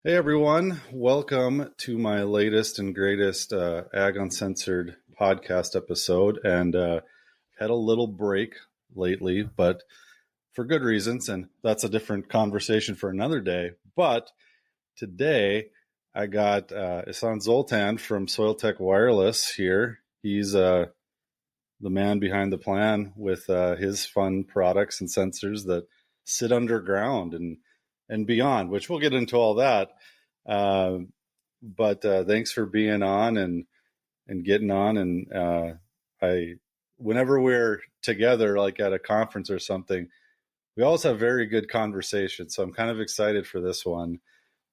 Hey everyone, welcome to my latest and greatest Ag Uncensored podcast episode. And had a little break lately, but for good reasons, and that's a different conversation for another day. But today I got Eshan Soltan from Soiltech Wireless here. He's the man behind the plan with his fun products and sensors that sit underground and beyond, which we'll get into all that. But thanks for being on and getting on. And whenever we're together, like at a conference or something, we always have very good conversations. So I'm kind of excited for this one.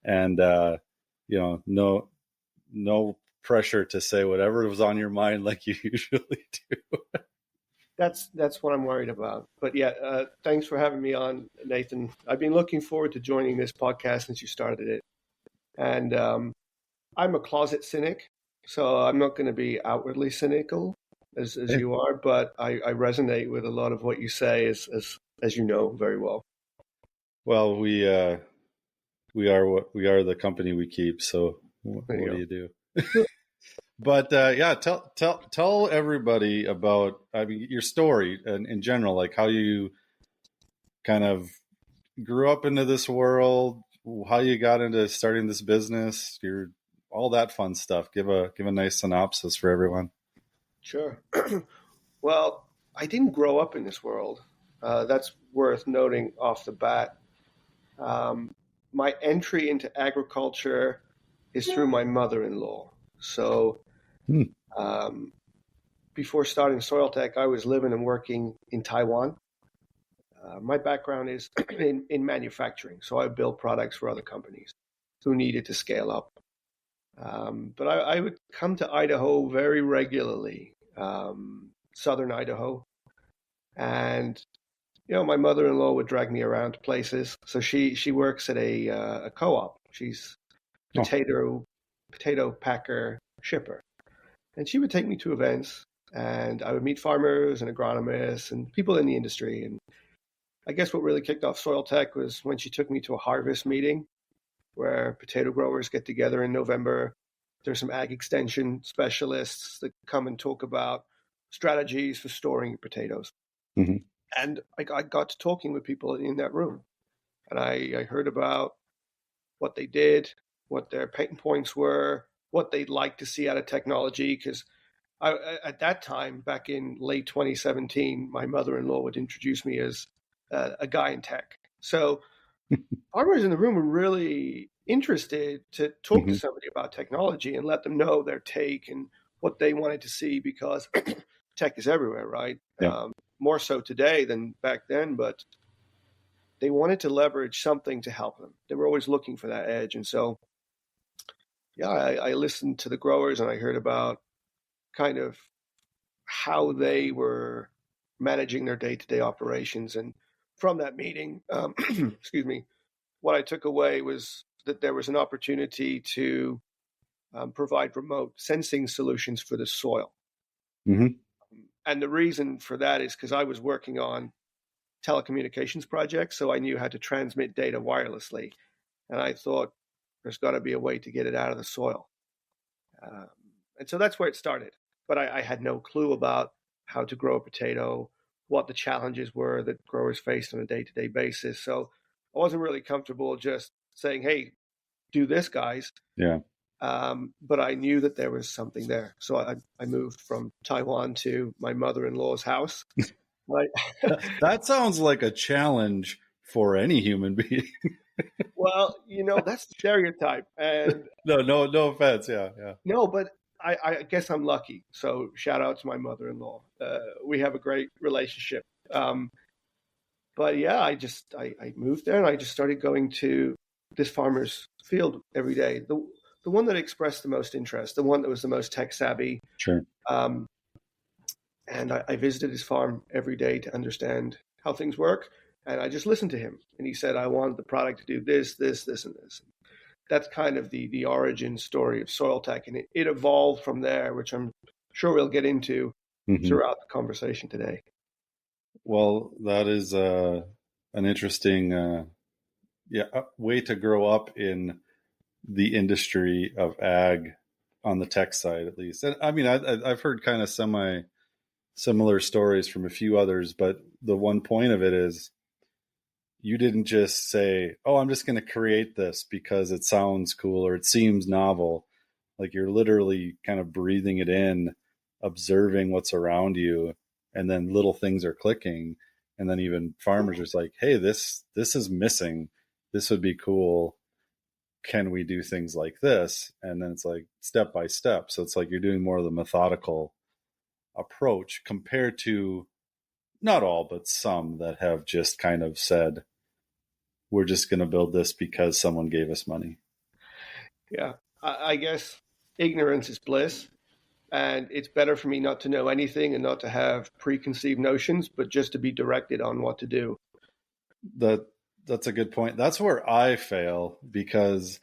And no pressure to say whatever was on your mind, like you usually do. That's what I'm worried about. But yeah, thanks for having me on, Nathan. I've been looking forward to joining this podcast since you started it. And I'm a closet cynic, so I'm not going to be outwardly cynical as you are, but I resonate with a lot of what you say, as you know very well. Well, we are the company we keep. So what do you do? But yeah, tell everybody about, your story and in general, like how you kind of grew up into this world, how you got into starting this business, all that fun stuff. Give a nice synopsis for everyone. Sure. Well, I didn't grow up in this world. That's worth noting off the bat. My entry into agriculture is through my mother-in-law. So before starting Soiltech, I was living and working in Taiwan. My background is in manufacturing, so I built products for other companies who needed to scale up. But I would come to Idaho very regularly, southern Idaho, and my mother-in-law would drag me around to places. So she works at a co-op. She's potato packer shipper, and she would take me to events, and I would meet farmers and agronomists and people in the industry. And I guess what really kicked off Soiltech was when she took me to a harvest meeting where potato growers get together in November. There's some ag extension specialists that come and talk about strategies for storing potatoes. Mm-hmm. And I got to talking with people in that room. And I heard about what they did, what their pain points were, what they'd like to see out of technology. Because at that time, back in late 2017, my mother-in-law would introduce me as a guy in tech. So farmers in the room were really interested to talk to somebody about technology and let them know their take and what they wanted to see, because tech is everywhere, right? Yeah. More so today than back then, but they wanted to leverage something to help them. They were always looking for that edge. And so, yeah, I listened to the growers and I heard about kind of how they were managing their day-to-day operations. And from that meeting, excuse me, what I took away was that there was an opportunity to provide remote sensing solutions for the soil. Mm-hmm. And the reason for that is because I was working on telecommunications projects, so I knew how to transmit data wirelessly. And I thought there's got to be a way to get it out of the soil. And so that's where it started. But I had no clue about how to grow a potato, what the challenges were that growers faced on a day-to-day basis. So I wasn't really comfortable just saying, hey, do this, guys. Yeah. But I knew that there was something there. So I moved from Taiwan to my mother-in-law's house. Right. That sounds like a challenge for any human being. Well, that's the stereotype. And No offense. Yeah. no, but I guess I'm lucky. So shout out to my mother-in-law. We have a great relationship. But yeah, I moved there and I just started going to this farmer's field every day. The one that expressed the most interest, the one that was the most tech savvy. Sure. And I visited his farm every day to understand how things work. And I just listened to him. And he said, I want the product to do this, this, this, and this. That's kind of the origin story of Soiltech. And it evolved from there, which I'm sure we'll get into throughout the conversation today. Well, that is an interesting way to grow up in the industry of ag on the tech side, at least. And I mean, I've heard kind of similar stories from a few others, but the one point of it is you didn't just say, oh, I'm just going to create this because it sounds cool or it seems novel. Like you're literally kind of breathing it in, observing what's around you, and then little things are clicking. And then even farmers are just like, hey, this is missing. This would be cool. Can we do things like this? And then it's like step by step. So it's like you're doing more of the methodical approach compared to not all, but some that have just kind of said, we're just going to build this because someone gave us money. Yeah, I guess ignorance is bliss. And it's better for me not to know anything and not to have preconceived notions, but just to be directed on what to do. That's a good point. That's where I fail because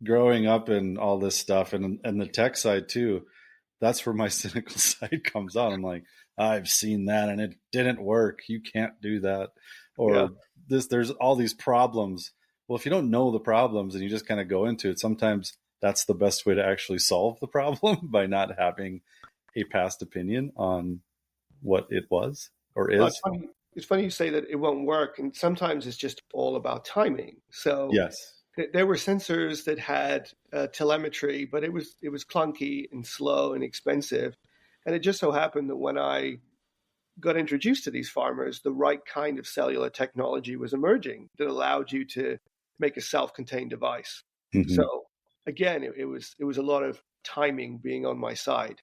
growing up in all this stuff and the tech side too, that's where my cynical side comes out. I'm like, I've seen that and it didn't work. You can't do that. Yeah. Or there's all these problems. Well, if you don't know the problems and you just kind of go into it, sometimes that's the best way to actually solve the problem by not having a past opinion on what it was or Well, is. it's funny you say that it won't work. And sometimes it's just all about timing. So Yes. there were sensors that had telemetry, but it was clunky and slow and expensive. And it just so happened that when I got introduced to these farmers, the right kind of cellular technology was emerging that allowed you to make a self-contained device. Mm-hmm. So again, it was a lot of timing being on my side.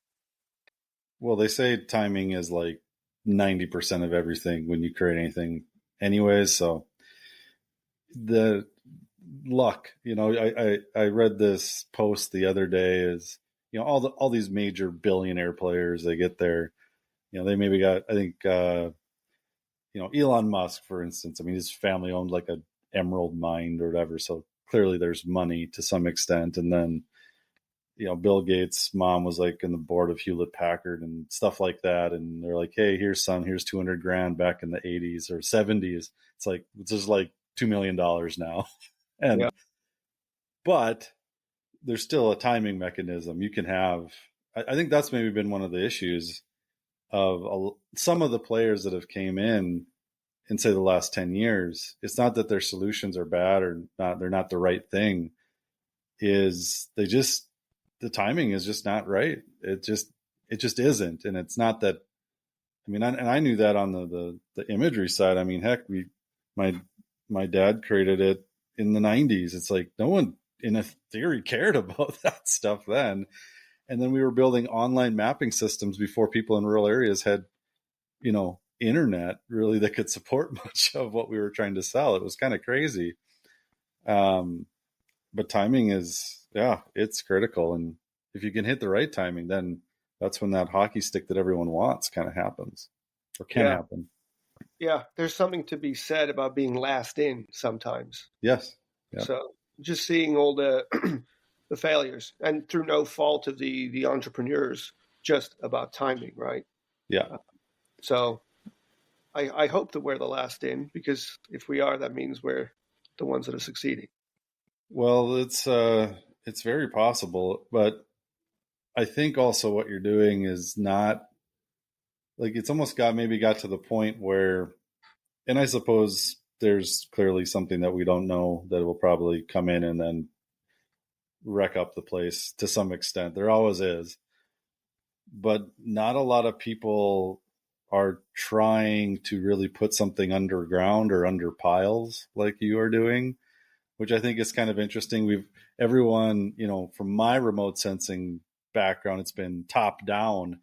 Well, they say timing is like 90% of everything when you create anything anyways. So the luck, I read this post the other day is, all these major billionaire players, they get their, they maybe got, I think, Elon Musk, for instance, I mean, his family owned like a emerald mine or whatever. So clearly there's money to some extent. And then, Bill Gates' mom was like in the board of Hewlett Packard and stuff like that. And they're like, hey, here's son, here's 200 grand back in the 80s or 70s. It's like, it's just like $2 million now. Yeah. But there's still a timing mechanism. You can have, I think that's maybe been one of the issues of some of the players that have came in say the last 10 years. It's not that their solutions are bad or not, they're not the right thing, is the timing is just not right. It just isn't. And it's not that, I mean, I knew that on the imagery side. I mean, heck, my dad created it in the 90s. It's like no one in a theory cared about that stuff then. And then we were building online mapping systems before people in rural areas had, internet really that could support much of what we were trying to sell. It was kind of crazy. But timing is, it's critical. And if you can hit the right timing, then that's when that hockey stick that everyone wants kind of happens or can happen. Yeah. There's something to be said about being last in sometimes. Yes. Yep. So just seeing all the the failures and through no fault of the entrepreneurs, just about timing, right? Yeah. So I hope that we're the last in, because if we are, that means we're the ones that are succeeding. Well, it's very possible, but I think also what you're doing is not like, it's almost got to the point where, and I suppose there's clearly something that we don't know that will probably come in and then wreck up the place to some extent. There always is, but not a lot of people are trying to really put something underground or under piles like you are doing, which I think is kind of interesting. Everyone, from my remote sensing background, it's been top down.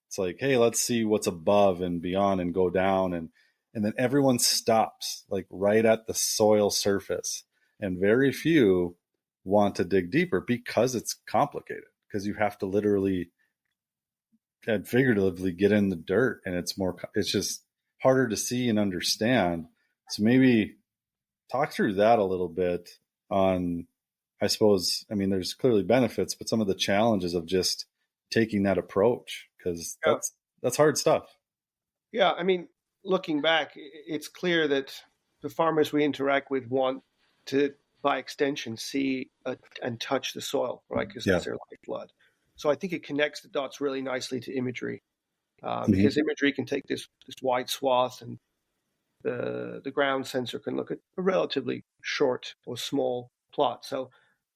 It's like, hey, let's see what's above and beyond and go down. And then everyone stops like right at the soil surface. And very few want to dig deeper because it's complicated, because you have to literally and figuratively get in the dirt, and it's just harder to see and understand. So maybe talk through that a little bit on, I suppose, I mean, there's clearly benefits, but some of the challenges of just taking that approach, because that's hard stuff. Yeah, I mean, looking back, it's clear that the farmers we interact with want to by extension, see and touch the soil, right? Because Yeah. that's their lifeblood. So I think it connects the dots really nicely to imagery, Mm-hmm. because imagery can take this wide swath, and the ground sensor can look at a relatively short or small plot. So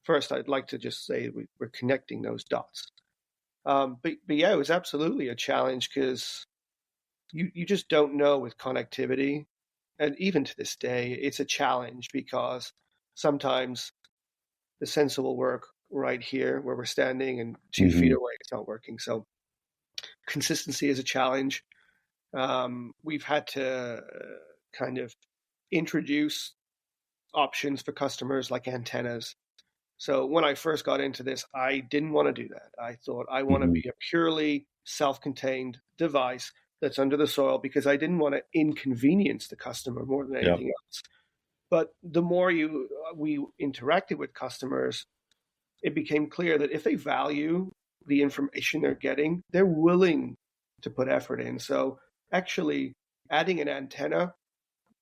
first, I'd like to just say we're connecting those dots. But yeah, it was absolutely a challenge because you just don't know with connectivity. And even to this day, it's a challenge because sometimes the sensor will work right here where we're standing, and 2 feet Mm-hmm. away it's not working. So consistency is a challenge. We've had to kind of introduce options for customers like antennas. So when I first got into this, I didn't want to do that. I thought I want to Mm-hmm. be a purely self-contained device that's under the soil because I didn't want to inconvenience the customer more than Yeah. anything else. But the more we interacted with customers, it became clear that if they value the information they're getting, they're willing to put effort in. So actually adding an antenna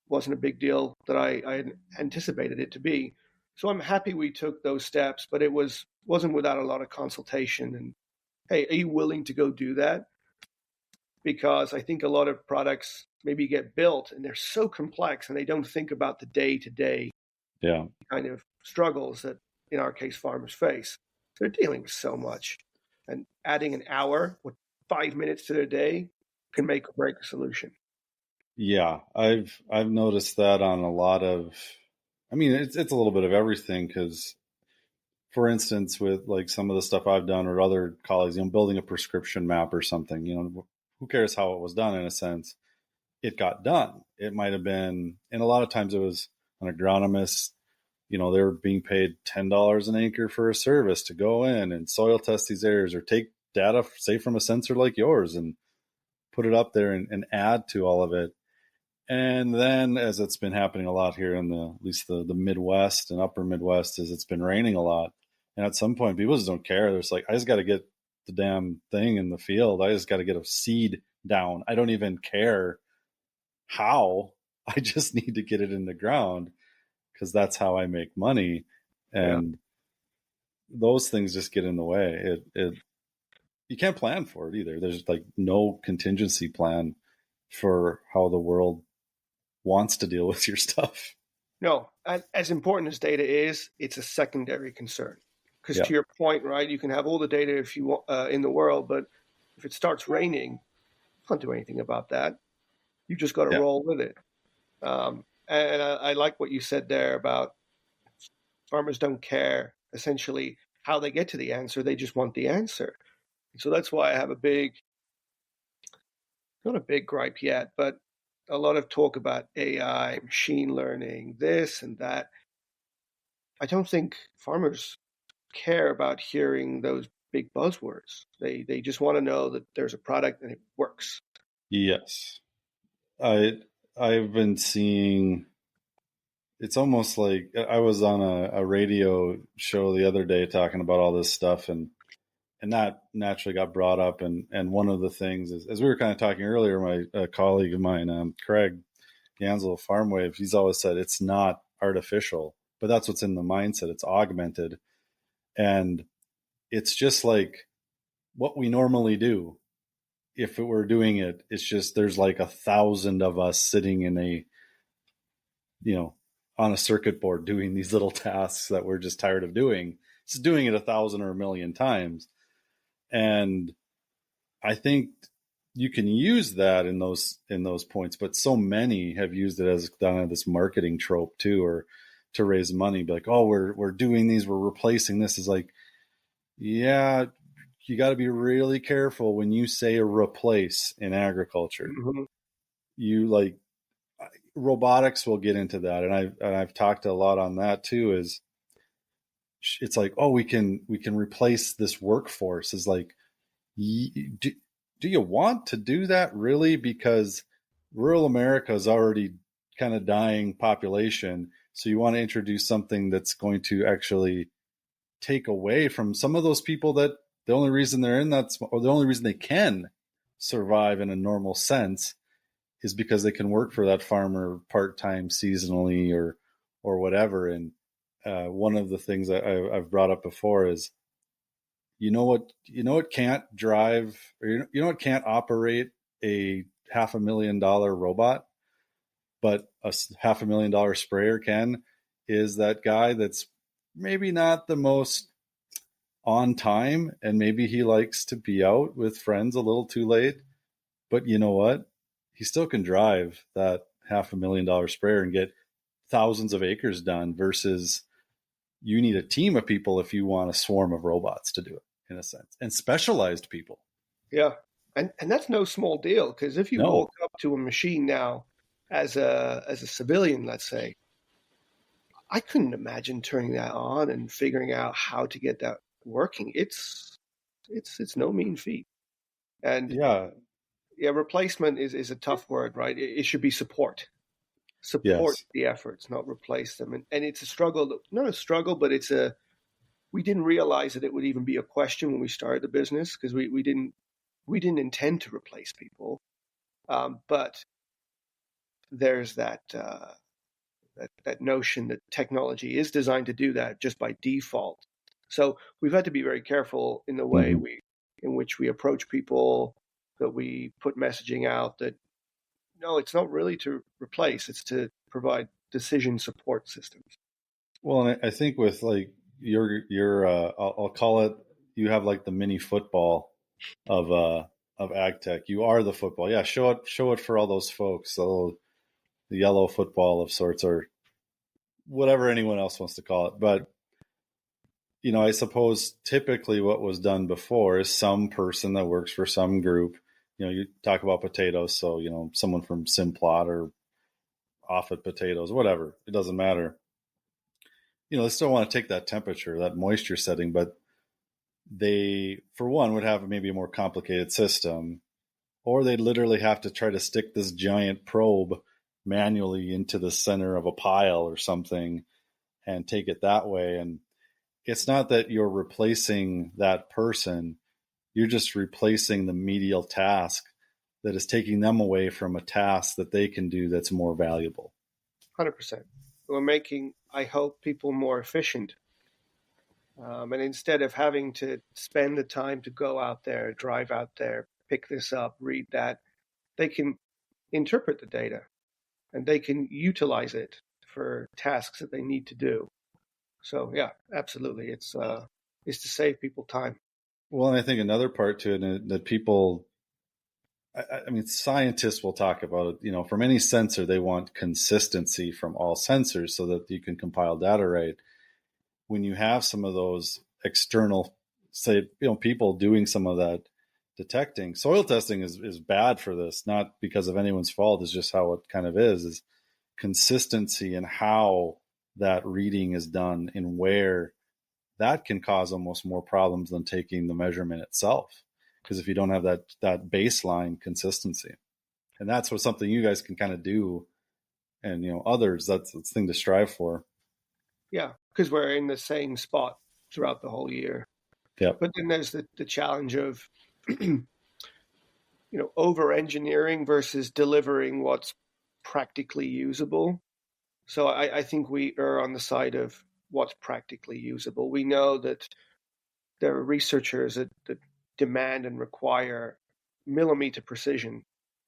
wasn't a big deal that I anticipated it to be. So I'm happy we took those steps, but it wasn't without a lot of consultation. And hey, are you willing to go do that? Because I think a lot of products maybe get built and they're so complex and they don't think about the day to day Yeah. kind of struggles that, in our case, farmers face. They're dealing with so much, and adding an hour or 5 minutes to their day can make or break a solution. Yeah. I've noticed that on a lot of, I mean, it's a little bit of everything because, for instance, with like some of the stuff I've done or other colleagues, building a prescription map or something, who cares how it was done in a sense? It got done. It might have been, and a lot of times it was an agronomist, they were being paid $10 an acre for a service to go in and soil test these areas or take data, say from a sensor like yours, and put it up there and add to all of it. And then, as it's been happening a lot here in at least the Midwest and upper Midwest, is it's been raining a lot. And at some point, people just don't care. They're just like, I just got to get the damn thing in the field. I just got to get a seed down. I don't even care how. I just need to get it in the ground because that's how I make money. Yeah. And those things just get in the way. You can't plan for it either. There's like no contingency plan for how the world wants to deal with your stuff. No, as important as data is, it's a secondary concern. Because Yeah. to your point, right, you can have all the data if you want in the world, but if it starts raining, you can't do anything about that. You just got to Yeah. roll with it. And I like what you said there about farmers don't care essentially how they get to the answer; they just want the answer. So that's why I have not a big gripe yet, but a lot of talk about AI, machine learning, this and that. I don't think farmers care about hearing those big buzzwords. They just want to know that there's a product and it works. Yes. I I've been seeing it's almost like I was on a radio show the other day talking about all this stuff and that naturally got brought up and one of the things is as we were kind of talking earlier, my colleague of mine, Craig Gansel of FarmWave, he's always said it's not artificial, but that's what's in the mindset. It's augmented. And it's just like what we normally do. If it were doing it, it's just there's like 1,000 of us sitting in you know, on a circuit board doing these little tasks that we're just tired of doing. It's doing it 1,000 or a million times. And I think you can use that in those points, but so many have used it as kind of this marketing trope too, or to raise money. Be like, oh, we're doing these, we're replacing this. Is like, yeah, you got to be really careful when you say a replace in agriculture. Mm-hmm. You like robotics will get into that, and I've talked a lot on that too. Is it's like, oh, we can replace this workforce. Is like, do, do you want to do that really? Because rural America is already kind of dying population, so you want to introduce something that's going to actually take away from some of those people that the only reason they're in that, or the only reason they can survive in a normal sense is because they can work for that farmer part-time seasonally or whatever. And one of the things I've brought up before is, what can't drive, or what can't operate a $500,000 robot, but a $500,000 sprayer can, is that guy that's maybe not the most on time, and maybe he likes to be out with friends a little too late, but you know what? He still can drive that $500,000 sprayer and get thousands of acres done, versus you need a team of people if you want a swarm of robots to do it, in a sense, and specialized people. Yeah. And that's no small deal, because if you No. walk up to a machine now as a civilian, let's say, I couldn't imagine turning that on and figuring out how to get that working. It's no mean feat. And Yeah. replacement is a tough word, right? It should be support. Support Yes. the efforts, not replace them. And it's a struggle, not a struggle, but we didn't realize that it would even be a question when we started the business, because we didn't intend to replace people. But there's that notion that technology is designed to do that just by default. So we've had to be very careful in the way in which we approach people, that we put messaging out that, no, it's not really to replace, it's to provide decision support systems. Well, and I think with like your I'll call it, you have like the mini football of ag tech. You are the football. Yeah, show it for all those folks. The yellow football of sorts, or whatever anyone else wants to call it. But I suppose typically what was done before is some person that works for some group. You talk about potatoes, so someone from Simplot or Offit Potatoes, whatever. It doesn't matter. They still want to take that temperature, that moisture setting, but they, for one, would have maybe a more complicated system, or they'd literally have to try to stick this giant probe manually into the center of a pile or something and take it that way. And it's not that you're replacing that person, you're just replacing the medial task that is taking them away from a task that they can do that's more valuable. 100%. We're making, I hope, people more efficient. And instead of having to spend the time to go out there, drive out there, pick this up, read that, they can interpret the data and they can utilize it for tasks that they need to do. So yeah, absolutely. It's to save people time. Well, and I think another part to it that people, I mean, scientists will talk about it, from any sensor, they want consistency from all sensors so that you can compile data right. When you have some of those external, say, people doing some of that detecting, soil testing is bad for this, not because of anyone's fault, it's just how it kind of is consistency in how that reading is done and where that can cause almost more problems than taking the measurement itself. Because if you don't have that baseline consistency, and that's what something you guys can kind of do, and others, that's the thing to strive for. Yeah, because we're in the same spot throughout the whole year. Yeah. But then there's the challenge of over engineering versus delivering what's practically usable. So I think we err on the side of what's practically usable. We know that there are researchers that demand and require millimeter precision,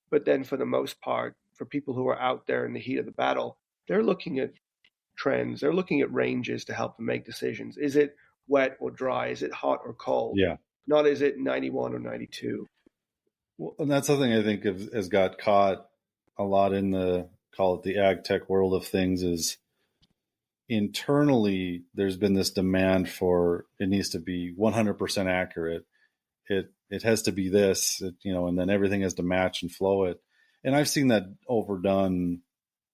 but then for the most part, for people who are out there in the heat of the battle, they're looking at trends, they're looking at ranges to help them make decisions. Is it wet or dry? Is it hot or cold? Yeah. Not is it 91 or 92? Well, and that's something I think has got caught a lot in the, call it the ag tech world of things, is internally there's been this demand for it needs to be 100% accurate. It has to be this, and then everything has to match and flow it. And I've seen that overdone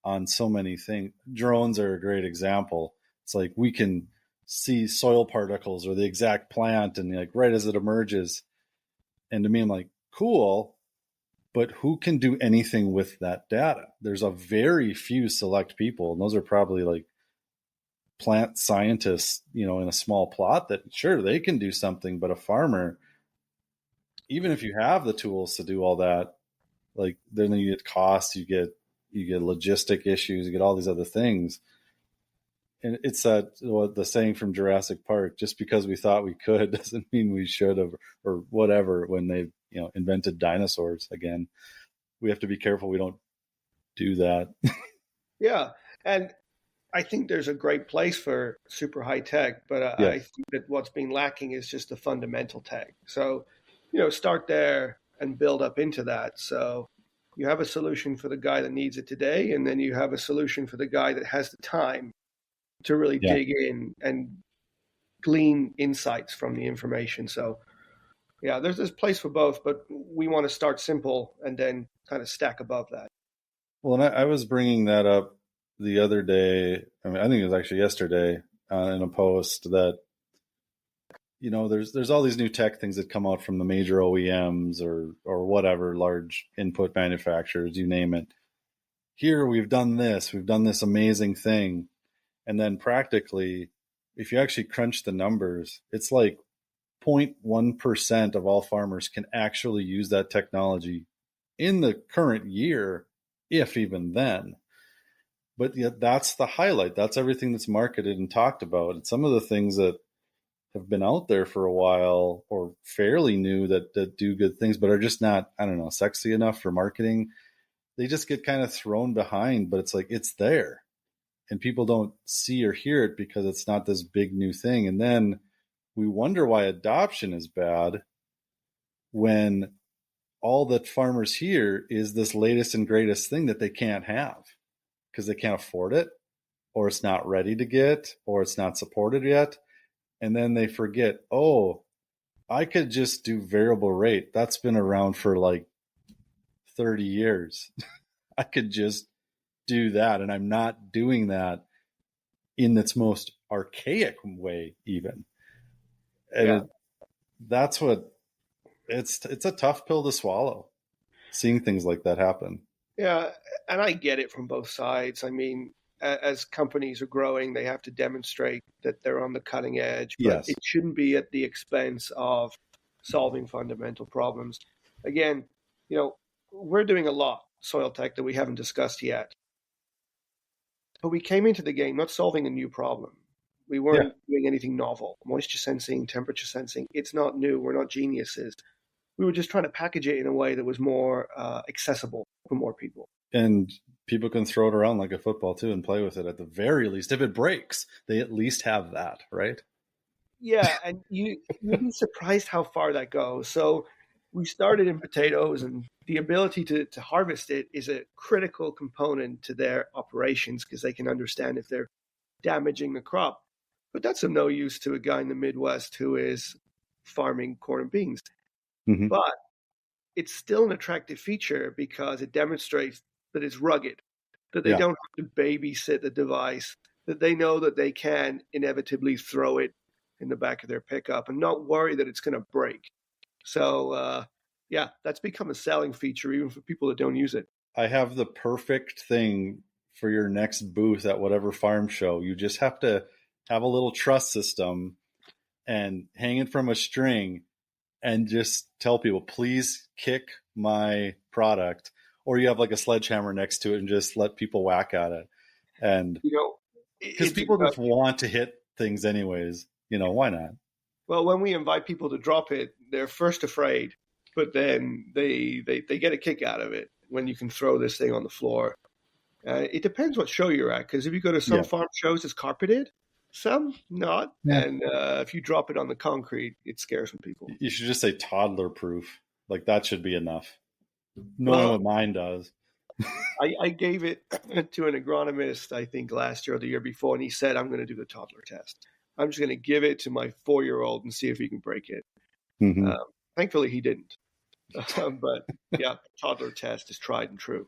on so many things. Drones are a great example. It's like we can see soil particles or the exact plant, and like right as it emerges. And to me, I'm like, cool, but who can do anything with that data? There's a very few select people, and those are probably like plant scientists, in a small plot, that sure they can do something, but a farmer, even if you have the tools to do all that, like then you get costs, you get logistic issues, you get all these other things. And it's the saying from Jurassic Park: just because we thought we could doesn't mean we should have, or whatever. When they invented dinosaurs again, we have to be careful we don't do that. Yeah, and I think there's a great place for super high tech, but Yeah, I think that what's been lacking is just the fundamental tech. So, start there and build up into that. So you have a solution for the guy that needs it today, and then you have a solution for the guy that has the time to really yeah. dig in and glean insights from the information. So yeah, there's this place for both, but we want to start simple and then kind of stack above that. Well, and I was bringing that up the other day. I mean, I think it was actually yesterday in a post that there's all these new tech things that come out from the major OEMs or whatever large input manufacturers, you name it. Here we've done this amazing thing, and then practically, if you actually crunch the numbers, it's like 0.1% of all farmers can actually use that technology in the current year, if even then. But yet that's the highlight. That's everything that's marketed and talked about. And some of the things that have been out there for a while or fairly new that do good things, but are just not, I don't know, sexy enough for marketing. They just get kind of thrown behind, but it's like, it's there. And people don't see or hear it because it's not this big new thing. And then we wonder why adoption is bad when all that farmers hear is this latest and greatest thing that they can't have because they can't afford it, or it's not ready to get, or it's not supported yet. And then they forget, oh, I could just do variable rate. That's been around for like 30 years. I could just do that. And I'm not doing that in its most archaic way, even. And that's what it's a tough pill to swallow, seeing things like that happen. Yeah, and I get it from both sides. I mean, as companies are growing, they have to demonstrate that they're on the cutting edge, but Yes. it shouldn't be at the expense of solving fundamental problems. Again, we're doing a lot, soil tech, that we haven't discussed yet. But we came into the game not solving a new problem. We Yeah. weren't doing anything novel. Moisture sensing, temperature sensing, it's not new. We're not geniuses. We were just trying to package it in a way that was more accessible for more people. And people can throw it around like a football too and play with it at the very least. If it breaks, they at least have that, right? Yeah, and you'd be surprised how far that goes. So we started in potatoes, and the ability to harvest it is a critical component to their operations because they can understand if they're damaging the crop. But that's of no use to a guy in the Midwest who is farming corn and beans. Mm-hmm. But it's still an attractive feature because it demonstrates that it's rugged, that they don't have to babysit the device, that they know that they can inevitably throw it in the back of their pickup and not worry that it's going to break. So, that's become a selling feature even for people that don't use it. I have the perfect thing for your next booth at whatever farm show. You just have to have a little truss system and hang it from a string and just tell people, please kick my product. Or you have like a sledgehammer next to it and just let people whack at it. And because people just want to hit things anyways, why not? Well, when we invite people to drop it, they're first afraid, but then they get a kick out of it when you can throw this thing on the floor. It depends what show you're at, because if you go to some farm shows, it's carpeted, some not. Yeah. And if you drop it on the concrete, it scares some people. You should just say toddler proof. Like that should be enough. Knowing what mine does. I gave it to an agronomist, I think last year or the year before, and he said, I'm going to do the toddler test. I'm just going to give it to my 4-year-old and see if he can break it. Mm-hmm. Thankfully, he didn't. But yeah, toddler test is tried and true.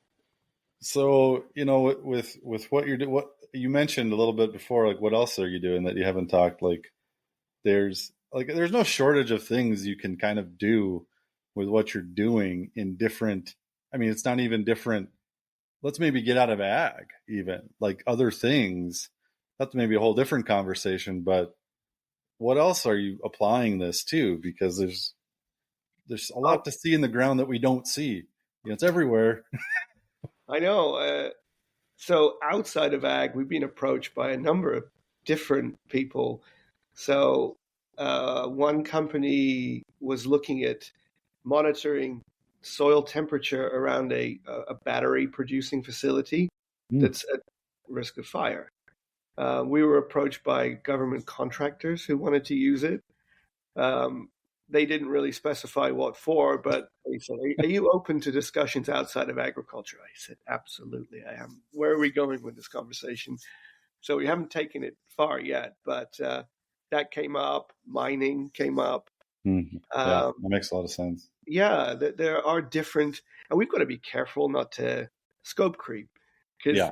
So, with what you're doing, what you mentioned a little bit before, like what else are you doing that you haven't talked? Like there's no shortage of things you can kind of do with what you're doing in different. I mean, it's not even different. Let's maybe get out of ag, even like other things. That's maybe a whole different conversation. But what else are you applying this to? Because there's a lot to see in the ground that we don't see. It's everywhere. I know. So outside of ag, we've been approached by a number of different people. So one company was looking at monitoring soil temperature around a battery producing facility that's at risk of fire. We were approached by government contractors who wanted to use it. Um, they didn't really specify what for, but they said, are you open to discussions outside of agriculture? I said, absolutely, I am. Where are we going with this conversation? So we haven't taken it far yet, but that came up. Mining came up. Mm-hmm. Yeah, that makes a lot of sense. Yeah, there are different, and we've got to be careful not to scope creep, because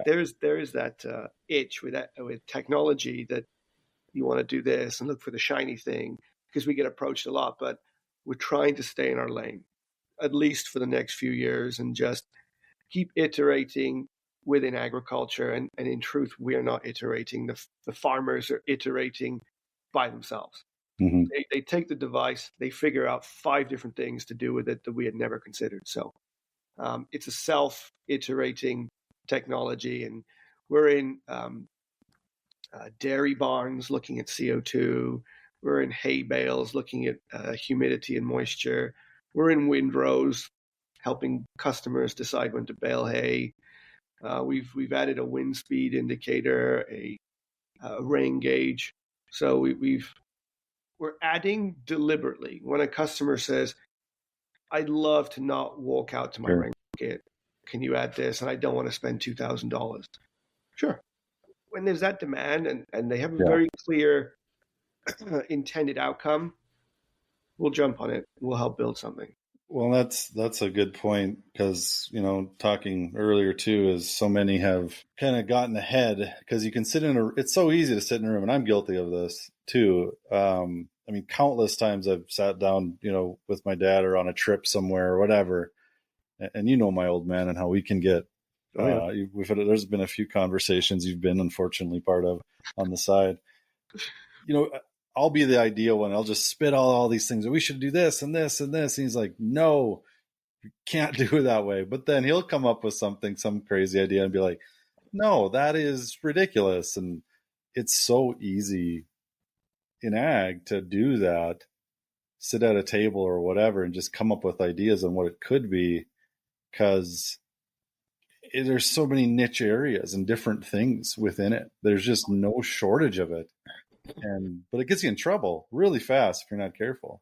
there's that itch with technology that you want to do this and look for the shiny thing, because we get approached a lot, but we're trying to stay in our lane, at least for the next few years, and just keep iterating within agriculture. And in truth, we are not iterating. The farmers are iterating by themselves. Mm-hmm. They take the device, they figure out 5 different things to do with it that we had never considered. So it's a self-iterating technology, and we're in dairy barns looking at CO2. We're in hay bales looking at humidity and moisture. We're in windrows helping customers decide when to bale hay. We've added a wind speed indicator, a rain gauge. So we're adding deliberately. When a customer says, "I'd love to not walk out to my rain market, can you add this?" and I don't want to spend $2,000. Sure. When there's that demand and they have a very clear intended outcome, we'll jump on it. We'll help build something. Well, that's a good point, because, talking earlier too, is so many have kind of gotten ahead, because you can it's so easy to sit in a room, and I'm guilty of this too. Countless times I've sat down, with my dad or on a trip somewhere or whatever, and my old man and how we can get, there's been a few conversations you've been unfortunately part of on the side. I'll be the ideal one. I'll just spit all these things. We should do this and this and this. And he's like, no, you can't do it that way. But then he'll come up with some crazy idea and be like, no, that is ridiculous. And it's so easy in ag to do that, sit at a table or whatever, and just come up with ideas on what it could be, because there's so many niche areas and different things within it. There's just no shortage of it. But it gets you in trouble really fast if you're not careful.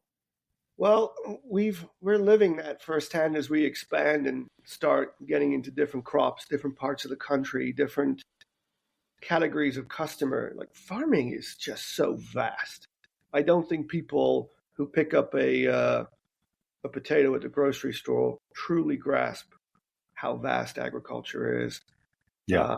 Well, we're living that firsthand as we expand and start getting into different crops, different parts of the country, different categories of customer. Like, farming is just so vast. I don't think people who pick up a potato at the grocery store truly grasp how vast agriculture is. Yeah.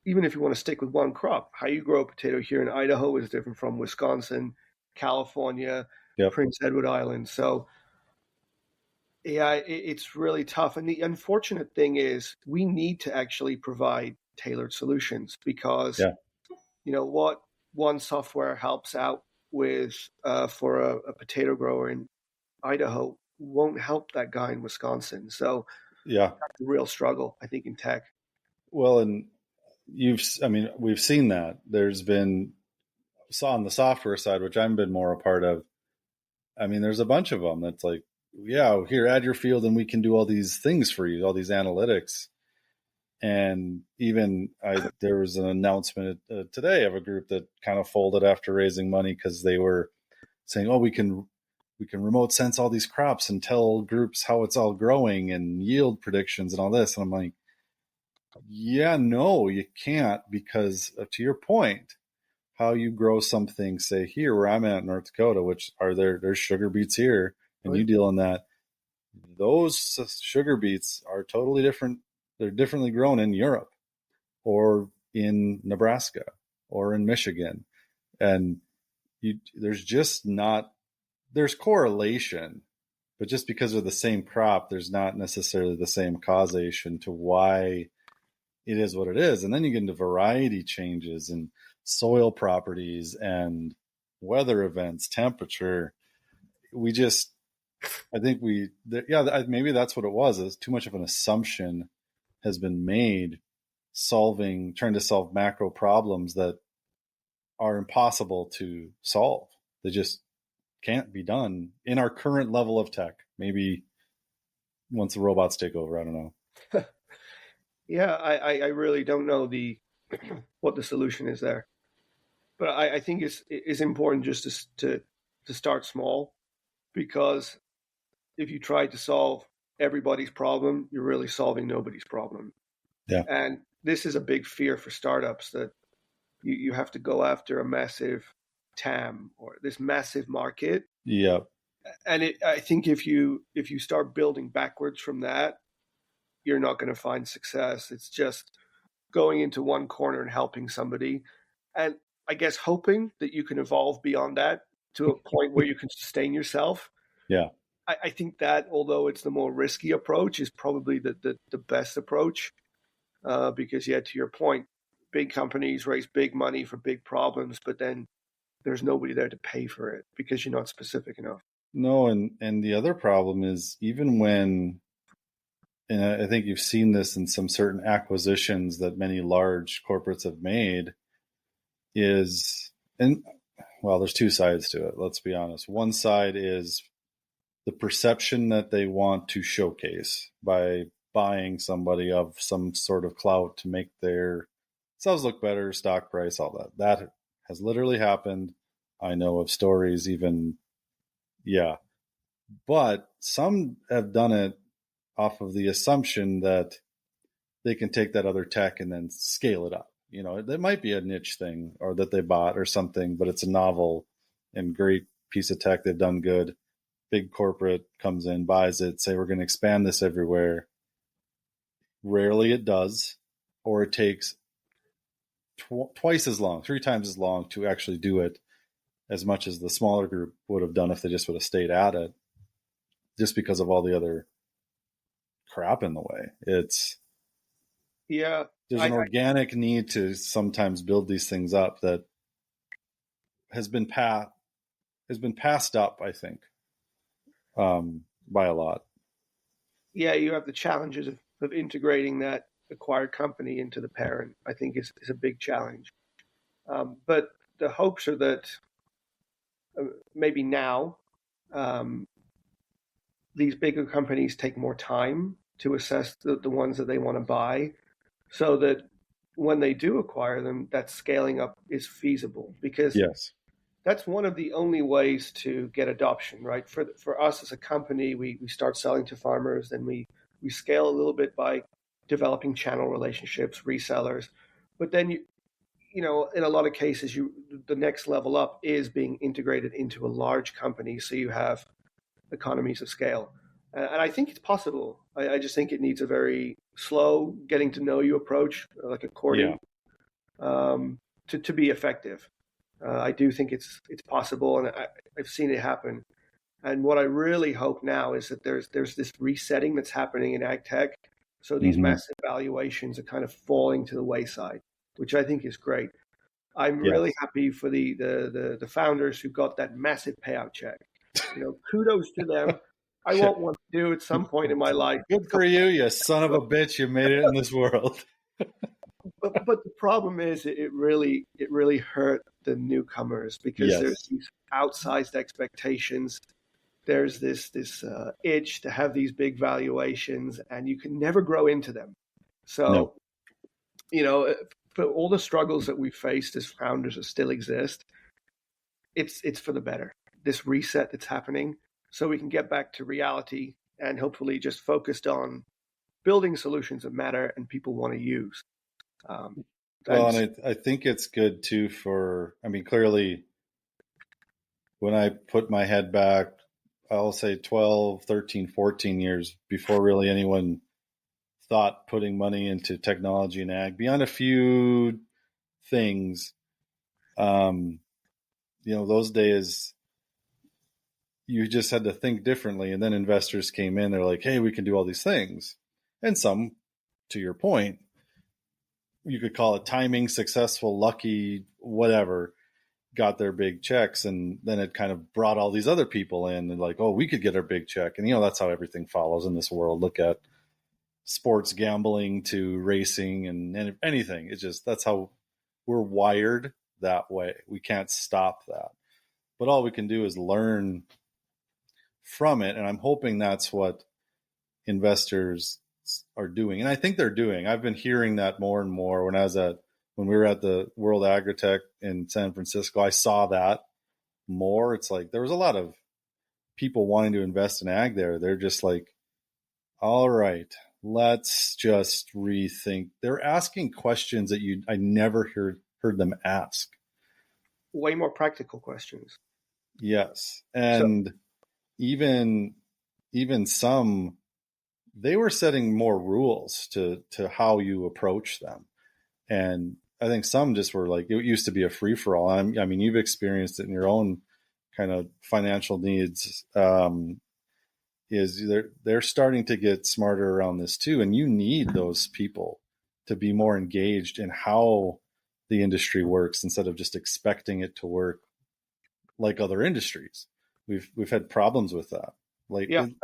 Even if you want to stick with one crop, how you grow a potato here in Idaho is different from Wisconsin, California, Prince Edward Island. So, it's really tough. And the unfortunate thing is we need to actually provide tailored solutions, because, what one software helps out with for a potato grower in Idaho won't help that guy in Wisconsin. So, that's a real struggle, I think, in tech. Well, and we've seen that. There's been, on the software side, which I've been more a part of, there's a bunch of them that's like, here, add your field and we can do all these things for you, all these analytics. And even there was an announcement today of a group that kind of folded after raising money, because they were saying, oh, we can remote sense all these crops and tell groups how it's all growing and yield predictions and all this. And I'm like, no, you can't, because to your point, how you grow something, say here where I'm at in North Dakota, which there's sugar beets here, and you deal in that. Those sugar beets are totally different. They're differently grown in Europe or in Nebraska or in Michigan. And there's just not, there's correlation, but just because of the same crop, there's not necessarily the same causation to why it is what it is. And then you get into variety changes and soil properties and weather events, temperature. I think maybe that's what it was. Is too much of an assumption has been made. trying to solve macro problems that are impossible to solve. They just can't be done in our current level of tech. Maybe once the robots take over, I don't know. Yeah, I really don't know what the solution is there, but I think it's important just to start small, because if you try to solve everybody's problem, you're really solving nobody's problem. Yeah. And this is a big fear for startups, that you have to go after a massive TAM or this massive market. Yeah. And I think if you start building backwards from that, you're not going to find success. It's just going into one corner and helping somebody, and I guess hoping that you can evolve beyond that to a point where you can sustain yourself. Yeah. I think that, although it's the more risky approach, is probably the best approach, because, yeah, to your point, big companies raise big money for big problems, but then there's nobody there to pay for it because you're not specific enough. No, and the other problem is, even when, and I think you've seen this in some certain acquisitions that many large corporates have made, is, and well, there's two sides to it. Let's be honest. One side is the perception that they want to showcase by buying somebody of some sort of clout to make their selves look better, stock price, all that. That has literally happened. I know of stories even, yeah. But some have done it off of the assumption that they can take that other tech and then scale it up. You know, it might be a niche thing or that they bought or something, but it's a novel and great piece of tech. They've done good. Big corporate comes in, buys it, say we're going to expand this everywhere. Rarely it does, or it takes twice as long, 3 times as long to actually do it, as much as the smaller group would have done if they just would have stayed at it, just because of all the other crap in the way. Yeah, There's an organic need to sometimes build these things up that has been passed up, I think, by a lot. yeah, you have the challenges of integrating that acquired company into the parent. I think is a big challenge. But the hopes are that, maybe now, um, these bigger companies take more time to assess the ones that they want to buy, so that when they do acquire them, that scaling up is feasible, because Yes. that's one of the only ways to get adoption, right? For us as a company, we start selling to farmers, then we scale a little bit by developing channel relationships, resellers, but then in a lot of cases, the next level up is being integrated into a large company, so you have economies of scale. And I think it's possible. I just think it needs a very slow, getting to know you approach, like a courting, to be effective. I do think it's possible, and I've seen it happen. And what I really hope now is that there's this resetting that's happening in ag tech, so these massive valuations are kind of falling to the wayside, which I think is great. I'm really happy for the founders who got that massive payout check. Kudos to them. I want one to do at some point in my life. Good for you, you son of a bitch. You made it in this world. But the problem is, it really hurt the newcomers, because there's these outsized expectations. There's this itch to have these big valuations, and you can never grow into them. So, for all the struggles that we faced as founders that still exist, it's for the better. This reset that's happening, so we can get back to reality and hopefully just focused on building solutions that matter and people want to use. Well, and I think it's good too clearly, when I put my head back, I'll say 12, 13, 14 years before really anyone thought putting money into technology and ag, beyond a few things. Those days you just had to think differently. And then investors came in, they're like, hey, we can do all these things. And some, to your point, you could call it timing, successful, lucky, whatever, got their big checks. And then it kind of brought all these other people in and like, oh, we could get our big check. And, that's how everything follows in this world. Look at sports gambling to racing and anything. It's just that's how we're wired that way. We can't stop that. But all we can do is learn from it. And I'm hoping that's what investors are doing. And I think they're doing. I've been hearing that more and more. When we were at the World Agritech in San Francisco, I saw that more. It's like there was a lot of people wanting to invest in ag there. They're just like, all right, let's just rethink. They're asking questions that I never heard them ask. Way more practical questions. Yes. And even some, they were setting more rules to how you approach them. And I think some just were like, it used to be a free for all. I mean, you've experienced it in your own kind of financial needs. Is they're starting to get smarter around this too. And you need those people to be more engaged in how the industry works instead of just expecting it to work like other industries. We've had problems with that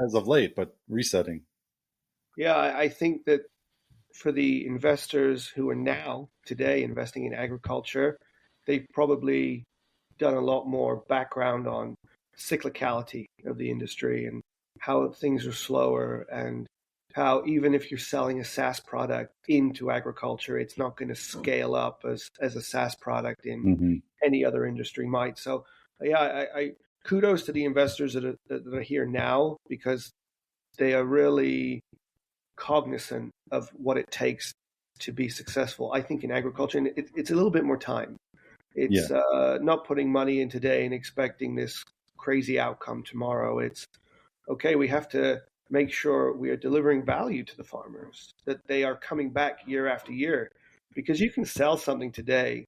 as of late, but resetting. Yeah, I think that for the investors who are now today investing in agriculture, they've probably done a lot more background on cyclicality of the industry and how things are slower, and how even if you're selling a SaaS product into agriculture, it's not going to scale up as a SaaS product in any other industry might. So yeah, I kudos to the investors that are here now, because they are really cognizant of what it takes to be successful. I think in agriculture, and it's a little bit more time. It's not putting money in today and expecting this crazy outcome tomorrow. It's okay, we have to make sure we are delivering value to the farmers, that they are coming back year after year, because you can sell something today,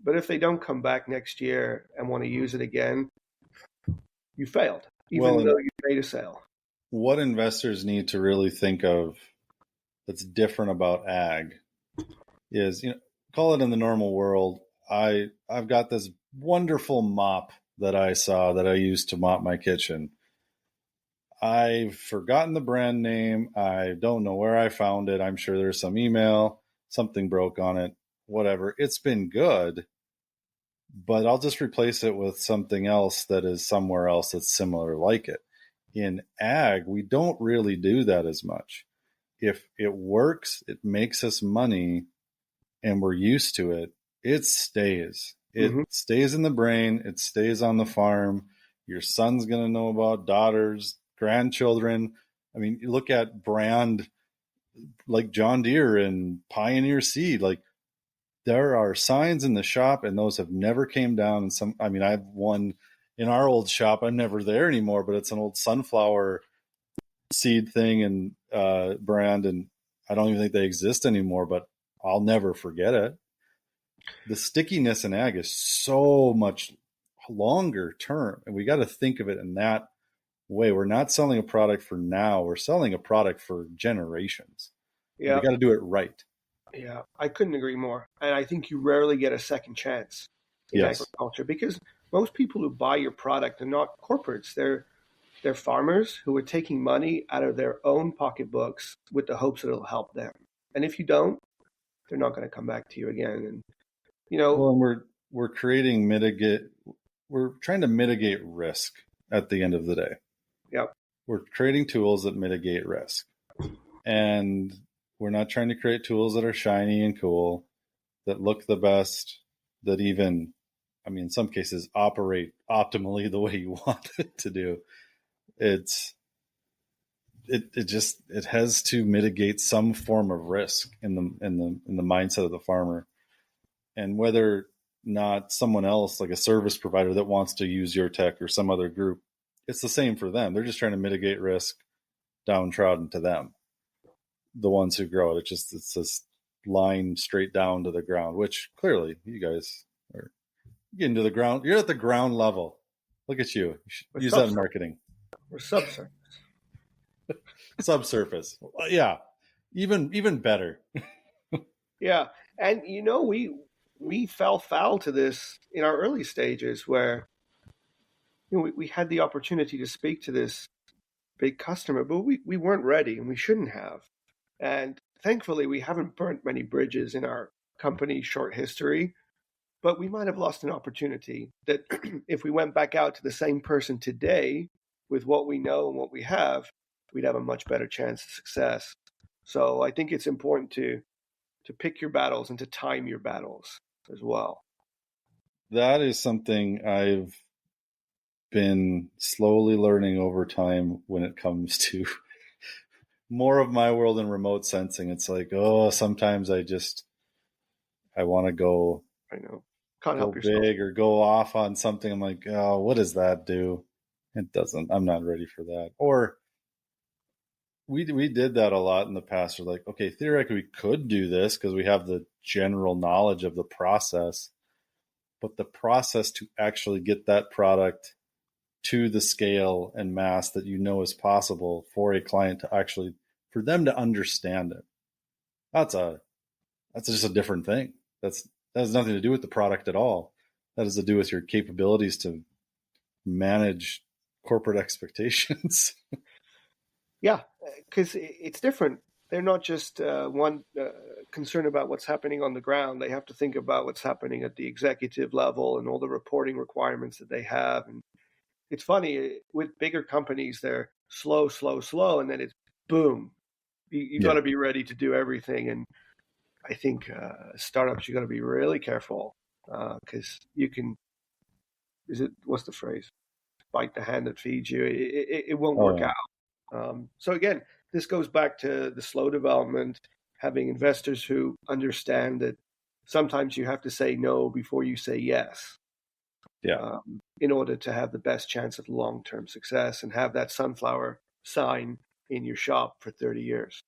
but if they don't come back next year and want to use it again, you failed, even though you made a sale. What investors need to really think of that's different about ag is, call it in the normal world. I've got this wonderful mop that I saw that I used to mop my kitchen. I've forgotten the brand name. I don't know where I found it. I'm sure there's some email, something broke on it, whatever. It's been good, but I'll just replace it with something else that is somewhere else that's similar like it. In ag, we don't really do that as much. If it works, it makes us money, and we're used to it, it stays. It stays in the brain. It stays on the farm. Your son's going to know about daughters, grandchildren. I mean, you look at brand like John Deere and Pioneer Seed, like there are signs in the shop, and those have never came down. And I have one in our old shop. I'm never there anymore, but it's an old sunflower seed thing and brand, and I don't even think they exist anymore, but I'll never forget it. The stickiness in ag is so much longer term, and we got to think of it in that way. We're not selling a product for now. We're selling a product for generations. Yeah. We got to do it right. Yeah, I couldn't agree more. And I think you rarely get a second chance in agriculture, because most people who buy your product are not corporates. They're farmers who are taking money out of their own pocketbooks with the hopes that it'll help them. And if you don't, they're not going to come back to you again. And and we're trying to mitigate risk at the end of the day. Yep. We're creating tools that mitigate risk. And we're not trying to create tools that are shiny and cool, that look the best, that even, in some cases, operate optimally the way you want it to do. It has to mitigate some form of risk in the mindset of the farmer. And whether not someone else, like a service provider that wants to use your tech or some other group, it's the same for them. They're just trying to mitigate risk downtrodden to them, the ones who grow it. It's this line straight down to the ground, which clearly you guys are getting to the ground. You're at the ground level. Look at you. You should use that in marketing. We're subsurface. Subsurface. Yeah. Even better. Yeah. And we fell foul to this in our early stages, where we had the opportunity to speak to this big customer, but we weren't ready, and we shouldn't have. And thankfully, we haven't burnt many bridges in our company's short history, but we might have lost an opportunity that if we went back out to the same person today with what we know and what we have, we'd have a much better chance of success. So I think it's important to pick your battles and to time your battles as well. That is something I've been slowly learning over time when it comes to more of my world in remote sensing. It's like, oh, sometimes I want to go I know. Can't go help yourself. big or go off on something. I'm like, oh, what does that do? It doesn't. I'm not ready for that. Or we did that a lot in the past. We're like, okay, theoretically we could do this because we have the general knowledge of the process, but the process to actually get that product to the scale and mass that you know is possible for a client to actually, for them to understand it. That's just a different thing. That has nothing to do with the product at all. That has to do with your capabilities to manage corporate expectations. Yeah, because it's different. They're not just concerned about what's happening on the ground. They have to think about what's happening at the executive level and all the reporting requirements that they have. And it's funny, with bigger companies, they're slow, slow, slow, and then it's boom. You got to be ready to do everything. And I think startups, you got to be really careful because you can. What's the phrase? Bite the hand that feeds you. It won't work out. So again, this goes back to the slow development, having investors who understand that sometimes you have to say no before you say yes. Yeah. In order to have the best chance of long-term success and have that sunflower sign in your shop for 30 years.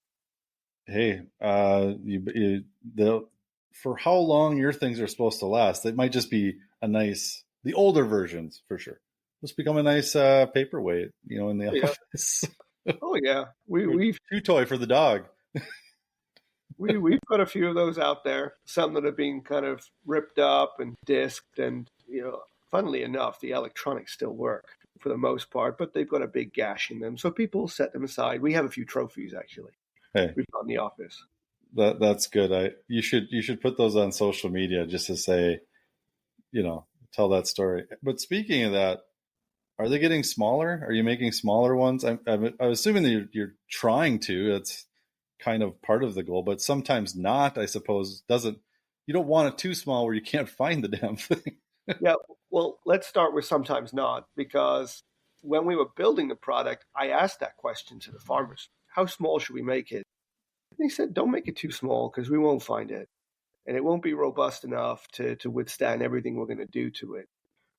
Hey, for how long your things are supposed to last, it might just be the older versions for sure. Just become a nice paperweight, in the office. Oh yeah, we've chew toy for the dog. we've got a few of those out there. Some that have been kind of ripped up and disked, and funnily enough, the electronics still work for the most part, but they've got a big gash in them, so people set them aside. We have a few trophies actually. Hey, we've got in the office. That's good. You should put those on social media just to say, tell that story. But speaking of that, are they getting smaller? Are you making smaller ones? I'm assuming that you're trying to. That's kind of part of the goal, but sometimes not, I suppose. You don't want it too small where you can't find the damn thing. Yeah, well, let's start with sometimes not, because when we were building the product, I asked that question to the farmers. How small should we make it? And they said, don't make it too small because we won't find it. And it won't be robust enough to withstand everything we're going to do to it.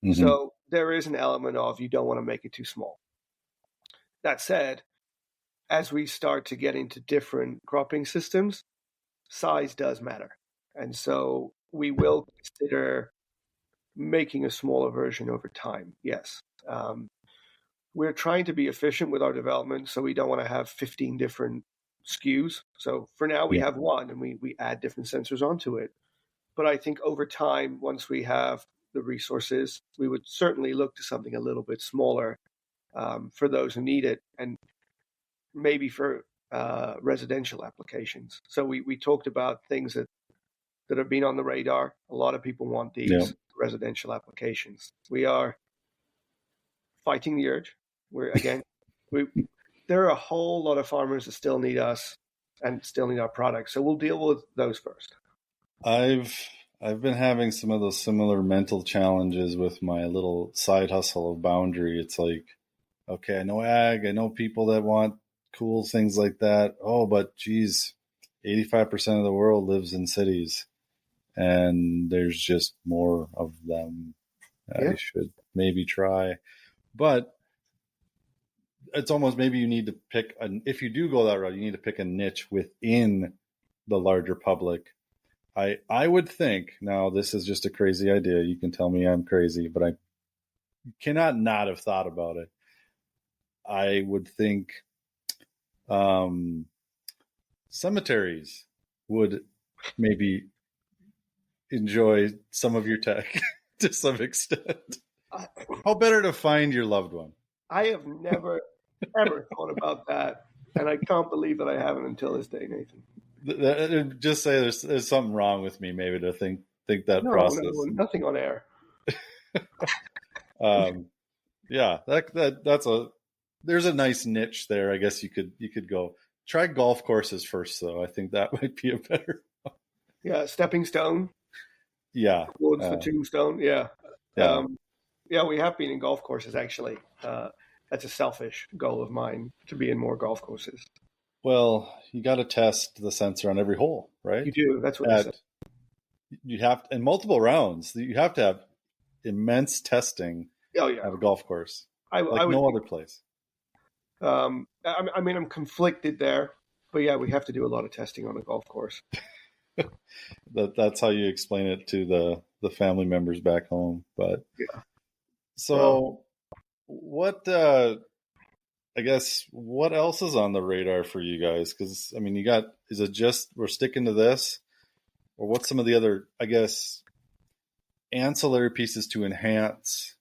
Mm-hmm. So there is an element of you don't want to make it too small. That said, as we start to get into different cropping systems, size does matter. And so we will consider making a smaller version over time, yes. We're trying to be efficient with our development, so we don't want to have 15 different SKUs. So for now, we have one, and we add different sensors onto it. But I think over time, once we have the resources, we would certainly look to something a little bit smaller for those who need it, and maybe for residential applications. So we talked about things that have been on the radar. A lot of people want these residential applications. We are fighting the urge. There are a whole lot of farmers that still need us and still need our products. So we'll deal with those first. I've been having some of those similar mental challenges with my little side hustle of Boundary. It's like, okay, I know ag, I know people that want cool things like that. Oh, but geez, 85% of the world lives in cities, and there's just more of them. I should maybe try, but it's almost maybe you need to pick if you do go that route, you need to pick a niche within the larger public. I would think, now this is just a crazy idea. You can tell me I'm crazy, but I cannot not have thought about it. I would think cemeteries would maybe enjoy some of your tech to some extent. How better to find your loved one? I have never, ever thought about that. And I can't believe that I haven't until this day, Nathan. Just say there's something wrong with me, maybe, to think that No, process. nothing on air. Yeah, there's a nice niche there. I guess you could go try golf courses first, though. I think that might be a better. Yeah, stepping stone Yeah, towards the tombstone. Yeah. yeah. Yeah, we have been in golf courses, actually. That's a selfish goal of mine, to be in more golf courses. Well, you got to test the sensor on every hole, right? You do. That's what they said. You have in multiple rounds. You have to have immense testing Oh, yeah. at a golf course, I like would no think, other place. I mean, I'm conflicted there, but yeah, we have to do a lot of testing on a golf course. That's how you explain it to the family members back home. But Yeah. so what? I guess what else is on the radar for you guys? Because I mean, is it just we're sticking to this, or what's some of the other, I guess, ancillary pieces to enhance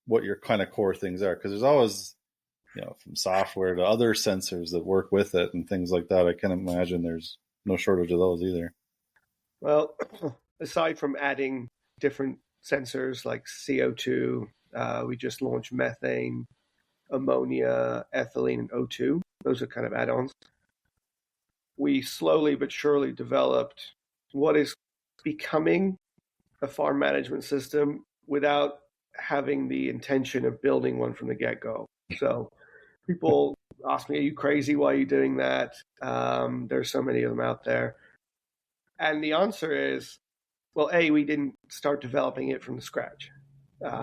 what your kind of core things are? Because there's always, from software to other sensors that work with it and things like that. I can imagine there's no shortage of those either. Well, aside from adding different sensors like CO2, we just launched methane, ammonia, ethylene, and O2. Those are kind of add-ons. We slowly but surely developed what is becoming a farm management system without having the intention of building one from the get-go. So people ask me, are you crazy? Why are you doing that? There's so many of them out there. And the answer is, well, A, we didn't start developing it from scratch.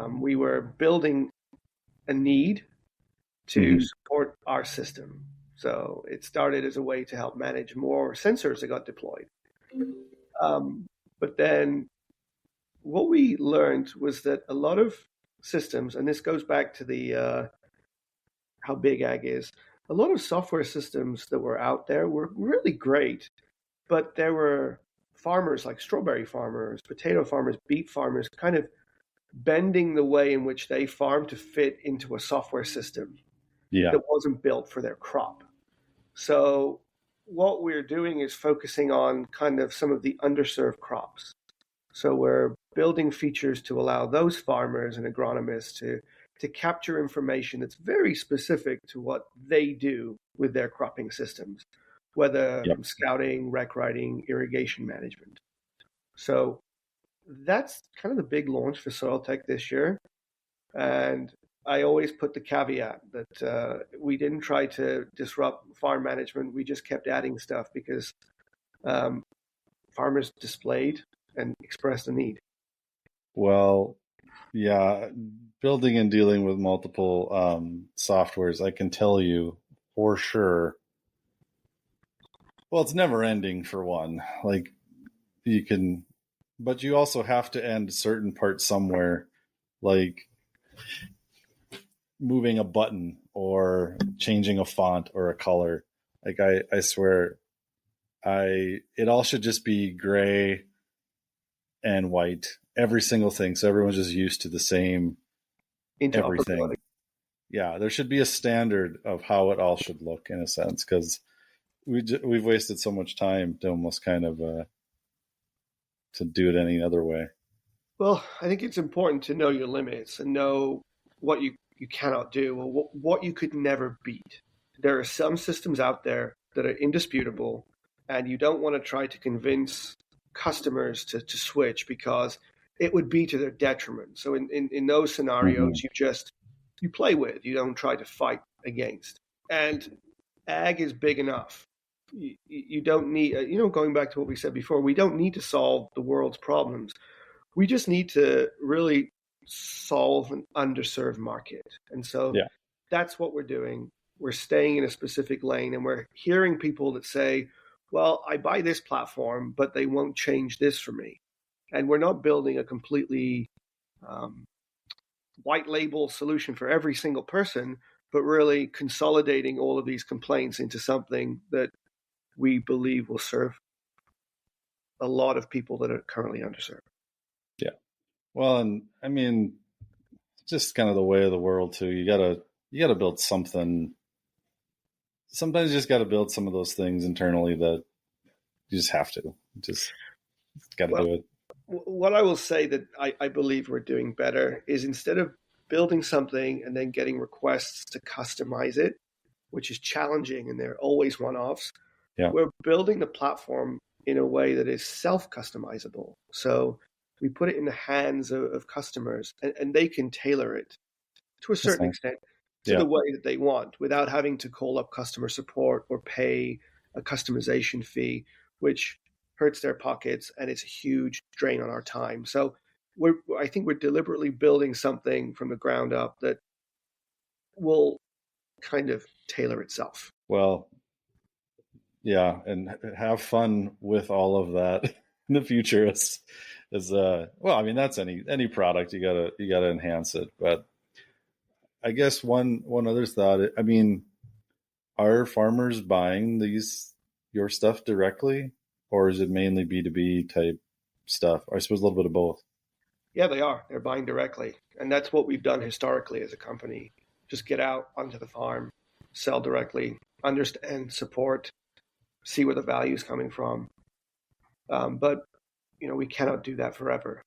We were building a need to support our system. So it started as a way to help manage more sensors that got deployed. But then what we learned was that a lot of systems, and this goes back to the how big ag is, a lot of software systems that were out there were really great, but there were farmers like strawberry farmers, potato farmers, beet farmers, kind of bending the way in which they farm to fit into a software system that wasn't built for their crop. So what we're doing is focusing on kind of some of the underserved crops. So we're building features to allow those farmers and agronomists to capture information that's very specific to what they do with their cropping systems, whether from scouting, rec writing, irrigation management. So that's kind of the big launch for Soiltech this year. And I always put the caveat that we didn't try to disrupt farm management. We just kept adding stuff because farmers displayed and expressed a need. Well, yeah, building and dealing with multiple softwares, I can tell you for sure. Well, it's never ending for one. Like but you also have to end certain parts somewhere, like moving a button or changing a font or a color. Like I swear, it all should just be gray and white, every single thing. So everyone's just used to the same everything. Yeah, there should be a standard of how it all should look in a sense, because we've wasted so much time to almost kind of to do it any other way. Well, I think it's important to know your limits and know what you cannot do or what you could never beat. There are some systems out there that are indisputable, and you don't want to try to convince customers to switch because it would be to their detriment. So in those scenarios, you play with, you don't try to fight against. And ag is big enough. You don't need, going back to what we said before, we don't need to solve the world's problems. We just need to really solve an underserved market. And so that's what we're doing. We're staying in a specific lane, and we're hearing people that say, well, I buy this platform, but they won't change this for me. And we're not building a completely white label solution for every single person, but really consolidating all of these complaints into something that we believe will serve a lot of people that are currently underserved. Yeah. Well, and I mean, just kind of the way of the world too. You gotta build something sometimes you just got to build some of those things internally that you just have to. Just got to Well, do it. what I will say that I believe we're doing better is instead of building something and then getting requests to customize it, which is challenging and they're always one-offs, Yeah. we're building the platform in a way that is self-customizable. So we put it in the hands of customers and they can tailor it to a That's certain nice. extent to Yeah. the way that they want without having to call up customer support or pay a customization fee, which hurts their pockets and it's a huge drain on our time. So I think we're deliberately building something from the ground up that will kind of tailor itself. Well, yeah, and have fun with all of that in the future. Is well, I mean that's any product you gotta enhance it. But I guess one other thought. I mean, are farmers buying your stuff directly, or is it mainly B2B type stuff? I suppose a little bit of both. Yeah, they are. They're buying directly. And that's what we've done historically as a company. Just get out onto the farm, sell directly, understand, support, see where the value is coming from. But we cannot do that forever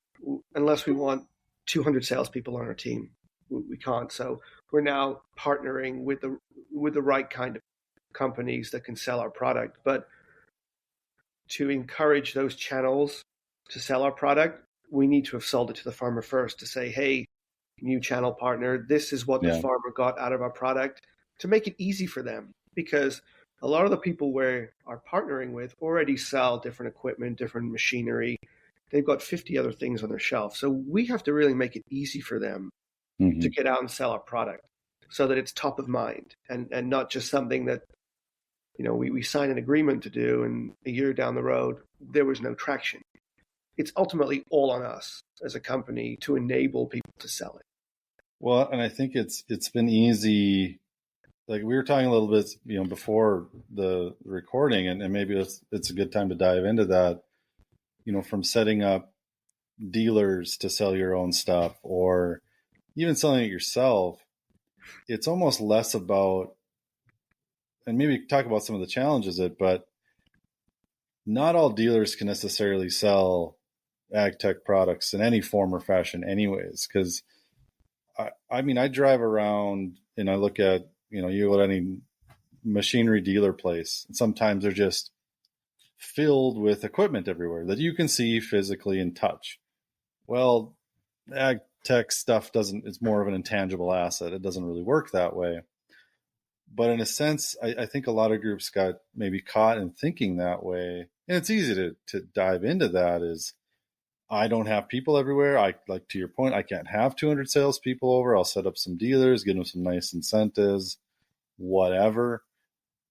unless we want 200 salespeople on our team. We can't. So we're now partnering with the right kind of companies that can sell our product. But to encourage those channels to sell our product, we need to have sold it to the farmer first to say, hey, new channel partner, this is what the Yeah. farmer got out of our product, to make it easy for them. Because a lot of the people we are partnering with already sell different equipment, different machinery. They've got 50 other things on their shelf. So we have to really make it easy for them Mm-hmm. to get out and sell our product so that it's top of mind and not just something that we sign an agreement to do and a year down the road there was no traction. It's ultimately all on us as a company to enable people to sell it. Well, and I think it's been easy. Like we were talking a little bit, before the recording, and maybe it's a good time to dive into that. From setting up dealers to sell your own stuff, or even selling it yourself, it's almost less about, and maybe talk about some of the challenges but not all dealers can necessarily sell ag tech products in any form or fashion anyways. Because I mean, I drive around and I look at, you go to any machinery dealer place, and sometimes they're just filled with equipment everywhere that you can see physically and touch. Well, ag tech stuff it's more of an intangible asset. It doesn't really work that way. But in a sense, I think a lot of groups got maybe caught in thinking that way. And it's easy to dive into that is, I don't have people everywhere. Like to your point, I can't have 200 salespeople over. I'll set up some dealers, give them some nice incentives, whatever.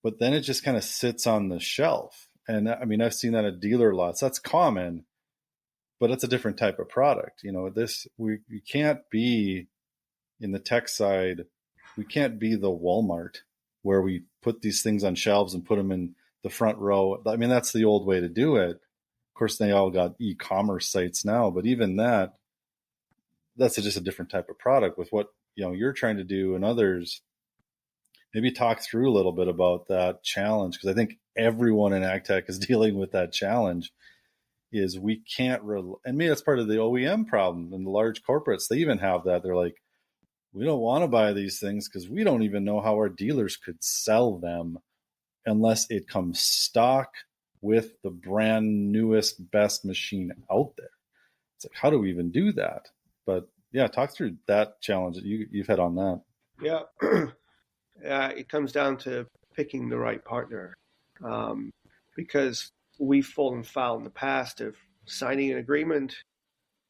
But then it just kind of sits on the shelf. And I mean, I've seen that at dealer lots. That's common, but it's a different type of product. We can't be in the tech side. We can't be the Walmart where we put these things on shelves and put them in the front row. I mean, that's the old way to do it. Of course, they all got e-commerce sites now, but even that's just a different type of product. With what you're trying to do and others, maybe talk through a little bit about that challenge, because I think everyone in ag tech is dealing with that challenge. Is we can't and maybe that's part of the OEM problem, and the large corporates, they even have that. They're like, we don't want to buy these things because we don't even know how our dealers could sell them unless it comes stock with the brand newest, best machine out there. It's like, how do we even do that? But yeah, talk through that challenge that you've had on that. Yeah. It comes down to picking the right partner, because we've fallen foul in the past of signing an agreement,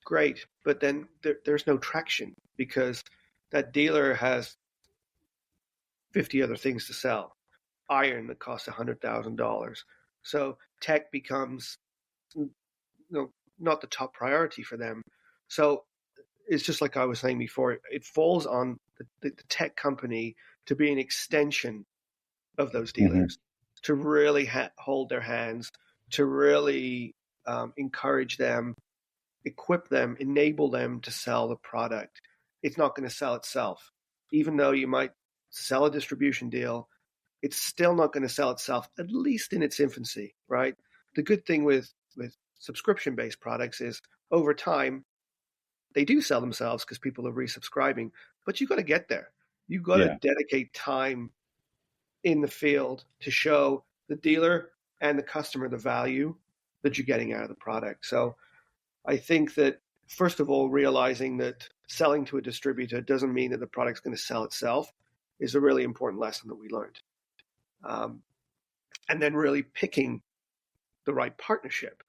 great, but then there's no traction because that dealer has 50 other things to sell. Iron that costs $100,000. So tech becomes not the top priority for them. So it's just like I was saying before, it falls on the tech company to be an extension of those dealers, to really hold their hands, to really encourage them, equip them, enable them to sell the product. It's not going to sell itself. Even though you might sell a distribution deal, it's still not going to sell itself, at least in its infancy, right? The good thing with subscription-based products is over time, they do sell themselves because people are resubscribing, but you got to get there. You got to Yeah. dedicate time in the field to show the dealer and the customer the value that you're getting out of the product. So I think that, first of all, realizing that selling to a distributor doesn't mean that the product's going to sell itself is a really important lesson that we learned. And then really picking the right partnership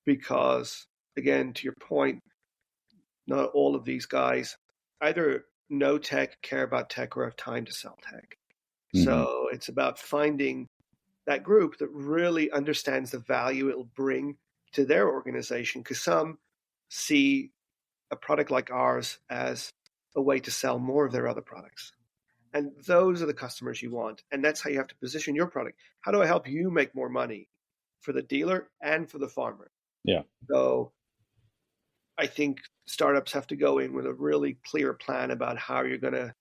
because, again, to your point, not all of these guys either know tech, care about tech, or have time to sell tech. Mm-hmm. So it's about finding that group that really understands the value it'll bring to their organization, because some see a product like ours as a way to sell more of their other products. And those are the customers you want. And that's how you have to position your product. How do I help you make more money for the dealer and for the farmer? Yeah. So I think startups have to go in with a really clear plan about how you're going to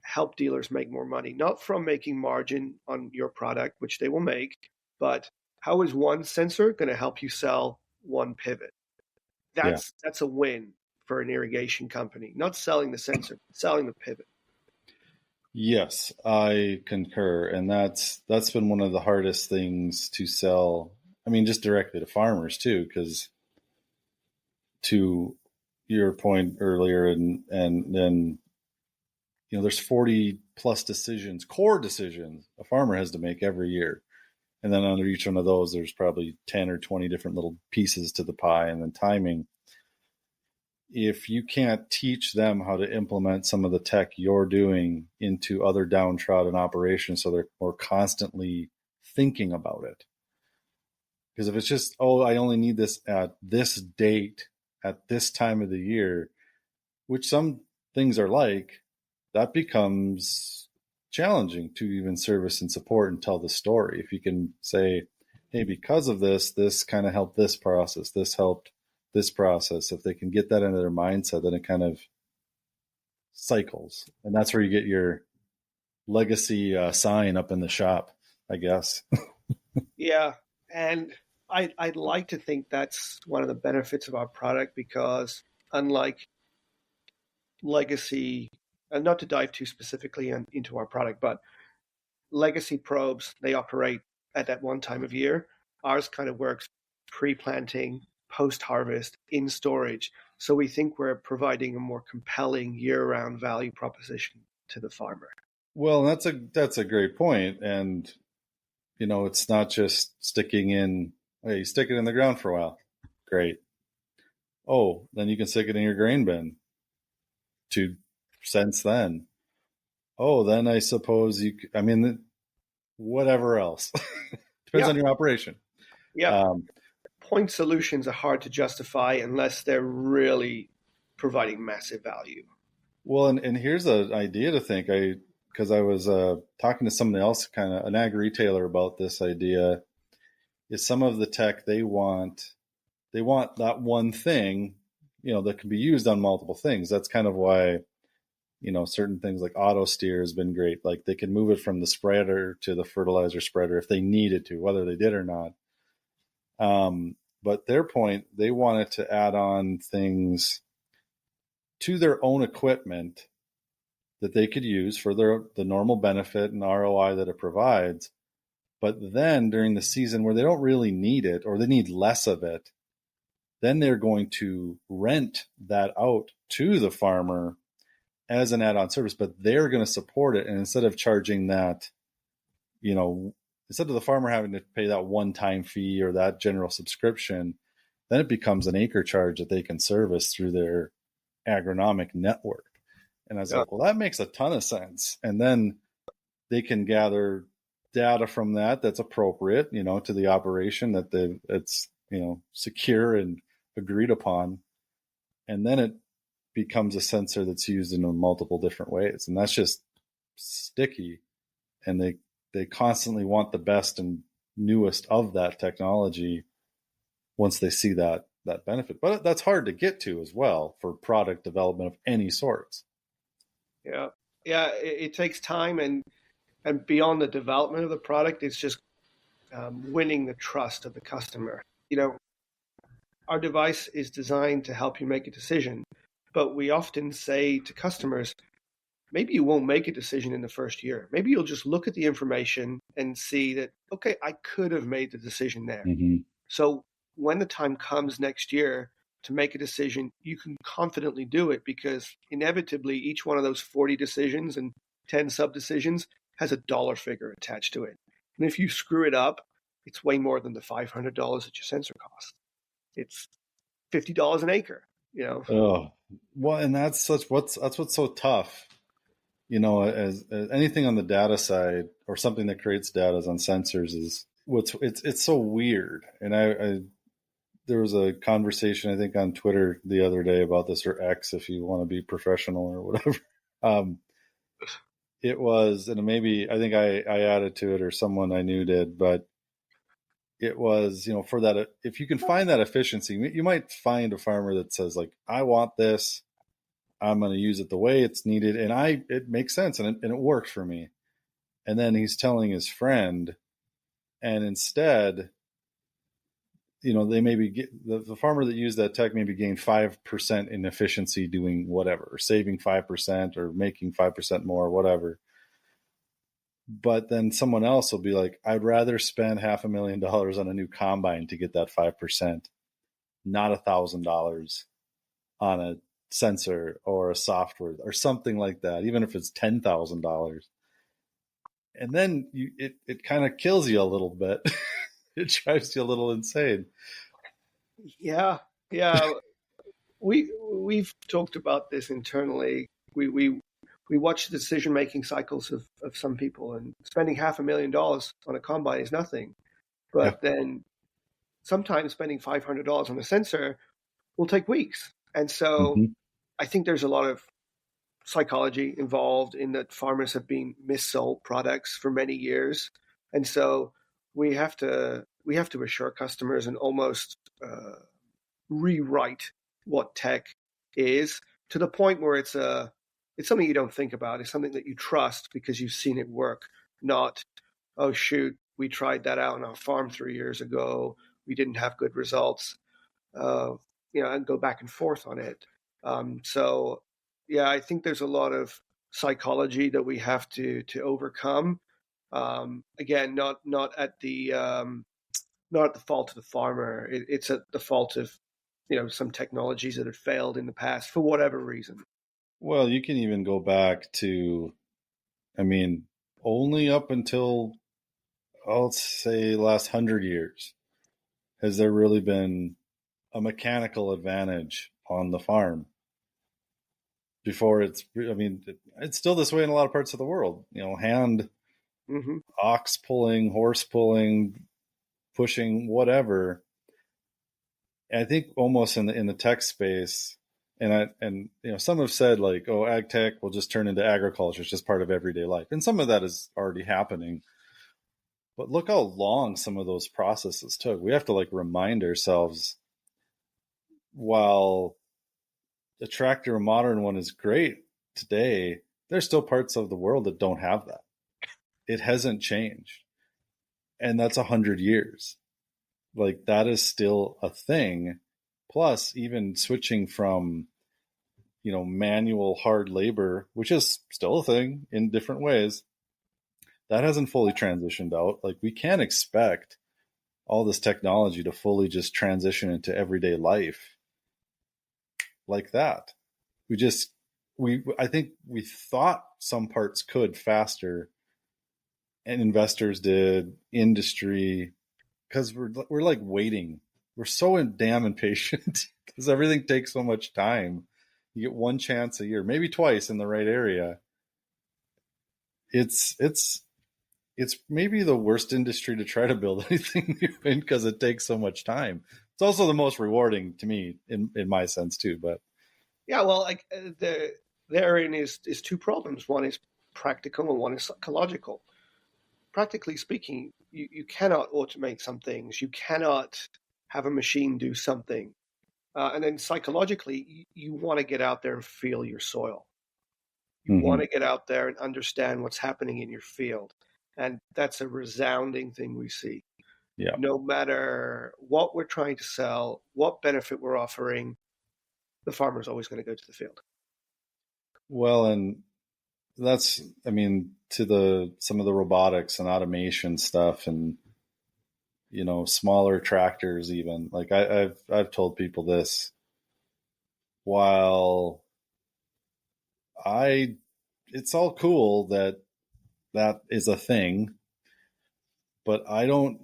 help dealers make more money, not from making margin on your product, which they will make, but how is one sensor going to help you sell one pivot? That's a win for an irrigation company, not selling the sensor, selling the pivot. Yes, I concur. And that's been one of the hardest things to sell. I mean, just directly to farmers too, because to your point earlier, and then there's 40 plus decisions, core decisions a farmer has to make every year. And then under each one of those, there's probably 10 or 20 different little pieces to the pie, and then timing. If you can't teach them how to implement some of the tech you're doing into other downtrodden operations so they're more constantly thinking about it. Because if it's just, I only need this at this date, at this time of the year, which some things are like, that becomes challenging to even service and support and tell the story. If you can say, hey, because of this kind of helped this process, this helped this process. If they can get that into their mindset, then it kind of cycles. And that's where you get your legacy sign up in the shop, I guess. Yeah. And I'd like to think that's one of the benefits of our product, because unlike legacy, and not to dive too specifically into our product, but legacy probes, they operate at that one time of year. Ours kind of works pre-planting, post-harvest, in storage. So we think we're providing a more compelling year-round value proposition to the farmer. Well, that's a great point. And, it's not just sticking in, hey, you stick it in the ground for a while. Great. Oh, then you can stick it in your grain bin to sense then. Oh, then I suppose whatever else. Depends on your operation. Yeah. Point solutions are hard to justify unless they're really providing massive value. Well, and here's an idea to think. Because I was talking to somebody else, kind of an ag retailer, about this idea. Is some of the tech they want that one thing, that can be used on multiple things. That's kind of why, certain things like auto steer has been great. Like they can move it from the spreader to the fertilizer spreader if they needed to, whether they did or not. But their point, they wanted to add on things to their own equipment that they could use for the normal benefit and ROI that it provides. But then during the season where they don't really need it, or they need less of it, then they're going to rent that out to the farmer as an add-on service, but they're going to support it. And instead of charging that, instead of the farmer having to pay that one-time fee or that general subscription, then it becomes an acre charge that they can service through their agronomic network. And I was like, well, that makes a ton of sense. And then they can gather data from that's appropriate, to the operation, that it's, secure and agreed upon. And then it becomes a sensor that's used in multiple different ways. And that's just sticky. And they constantly want the best and newest of that technology once they see that benefit. But that's hard to get to as well for product development of any sorts. Yeah. It takes time. And And beyond the development of the product, it's just winning the trust of the customer. Our device is designed to help you make a decision, but we often say to customers, maybe you won't make a decision in the first year. Maybe you'll just look at the information and see that, okay, I could have made the decision there. Mm-hmm. So when the time comes next year to make a decision, you can confidently do it, because inevitably each one of those 40 decisions and 10 sub decisions has a dollar figure attached to it. And if you screw it up, it's way more than the $500 that your sensor costs. It's $50 an acre, Oh, well, and that's what's so tough. As anything on the data side or something that creates data on sensors is it's so weird. And I there was a conversation, I think, on Twitter the other day about this, or X, if you want to be professional or whatever. Um, it was, and maybe I think I added to it, or someone I knew did, but it was, for that, if you can find that efficiency, you might find a farmer that says, like, I want this, I'm going to use it the way it's needed, and it makes sense, and it worked for me. And then he's telling his friend, and instead, they maybe the farmer that used that tech maybe gained 5% in efficiency doing whatever, or saving 5%, or making 5% more, whatever. But then someone else will be like, I'd rather spend $500,000 on a new combine to get that 5%, not $1,000 on a sensor or a software or something like that, even if it's $10,000. And then it kind of kills you a little bit. It drives you a little insane. Yeah. We've talked about this internally. We watch the decision-making cycles of some people, and spending $500,000 on a combine is nothing. But then sometimes spending $500 on a sensor will take weeks. And so Mm-hmm. I think there's a lot of psychology involved in that. Farmers have been missold products for many years. And so we have to assure customers and almost rewrite what tech is, to the point where it's something you don't think about. It's something that you trust because you've seen it work, not, oh shoot, we tried that out on our farm 3 years ago, we didn't have good results, and go back and forth on it. So yeah, I think there's a lot of psychology that we have to overcome. Again, not at the fault of the farmer. It's at the fault of some technologies that have failed in the past for whatever reason. Well, you can even go back to, only up until, I'll say, last 100 years has there really been a mechanical advantage on the farm. Before it's still this way in a lot of parts of the world. Hand, Mm-hmm. ox pulling, horse pulling, pushing, whatever. And I think almost in the tech space, and some have said, like, oh, ag tech will just turn into agriculture. It's just part of everyday life, and some of that is already happening. But look how long some of those processes took. We have to remind ourselves, while the tractor, a modern one, is great today, there's still parts of the world that don't have that. It hasn't changed. And that's 100 years. That is still a thing. Plus, even switching from, manual hard labor, which is still a thing in different ways, that hasn't fully transitioned out. We can't expect all this technology to fully just transition into everyday life like that. I think we thought some parts could faster, and investors did, industry, because we're waiting. We're so damn impatient because everything takes so much time. You get one chance a year, maybe twice in the right area. It's maybe the worst industry to try to build anything new in, because it takes so much time. It's also the most rewarding to me, in my sense too. But yeah, well, therein is two problems. One is practical and one is psychological. Practically speaking, you cannot automate some things. You cannot have a machine do something. And then psychologically, you want to get out there and feel your soil. You want to get out there and understand what's happening in your field. And that's a resounding thing we see. Yeah. No matter what we're trying to sell, what benefit we're offering, the farmer's always going to go to the field. Well, and that's, I mean, to some of the robotics and automation stuff, and smaller tractors, even like I've told people this. While it's all cool that is a thing, but I don't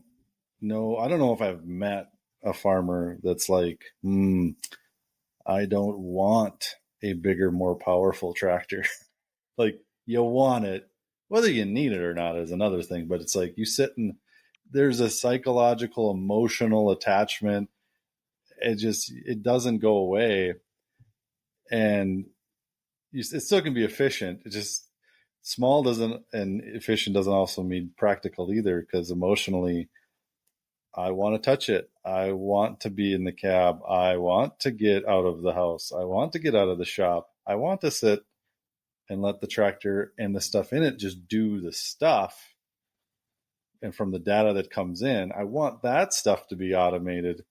know if I've met a farmer that's like, I don't want a bigger, more powerful tractor. Like, you want it, whether you need it or not is another thing, but it's like you sit and there's a psychological, emotional attachment. It doesn't go away, and it still can be efficient. It just small doesn't, and efficient doesn't also mean practical either, because emotionally, I want to touch it. I want to be in the cab. I want to get out of the house. I want to get out of the shop. I want to sit and let the tractor and the stuff in it just do the stuff. And from the data that comes in, I want that stuff to be automated,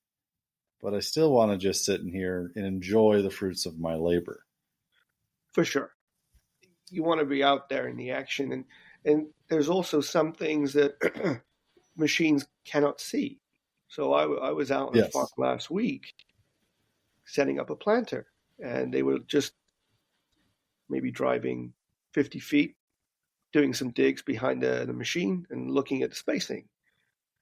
but I still want to just sit in here and enjoy the fruits of my labor. For sure. You want to be out there in the action. And there's also some things that machines cannot see. So I was out on a farm last week setting up a planter, and they were just maybe driving 50 feet, doing some digs behind the machine and looking at the spacing.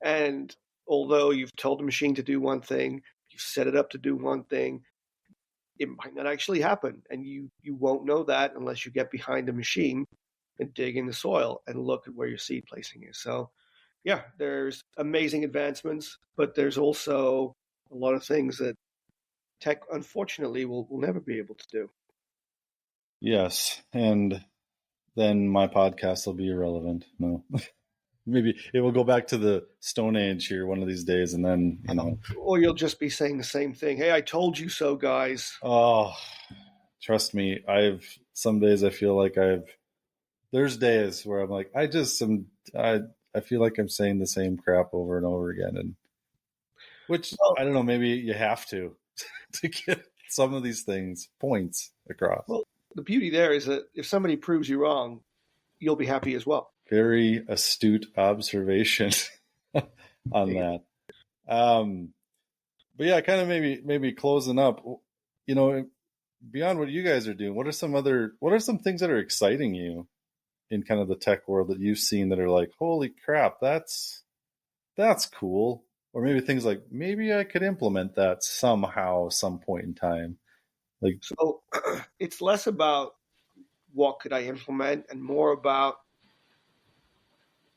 And although you've told the machine to do one thing, you've set it up to do one thing, it might not actually happen. And you won't know that unless you get behind the machine and dig in the soil and look at where your seed placing is. So, yeah, there's amazing advancements, but there's also a lot of things that tech, unfortunately, will never be able to do. Yes. And then my podcast will be irrelevant. No. Maybe it will go back to the Stone Age here one of these days, and then, Or you'll just be saying the same thing. Hey, I told you so, guys. Oh, trust me. Some days I feel like there's days where I'm like, I feel like I'm saying the same crap over and over again. And which, I don't know, maybe you have to get some of these points across. Well, the beauty there is that if somebody proves you wrong, you'll be happy as well. Very astute observation on that. But yeah, kind of maybe closing up, beyond what you guys are doing, what are some things that are exciting you in kind of the tech world that you've seen that are like, holy crap, that's cool? Or maybe things like, maybe I could implement that somehow, some point in time. So it's less about what could I implement and more about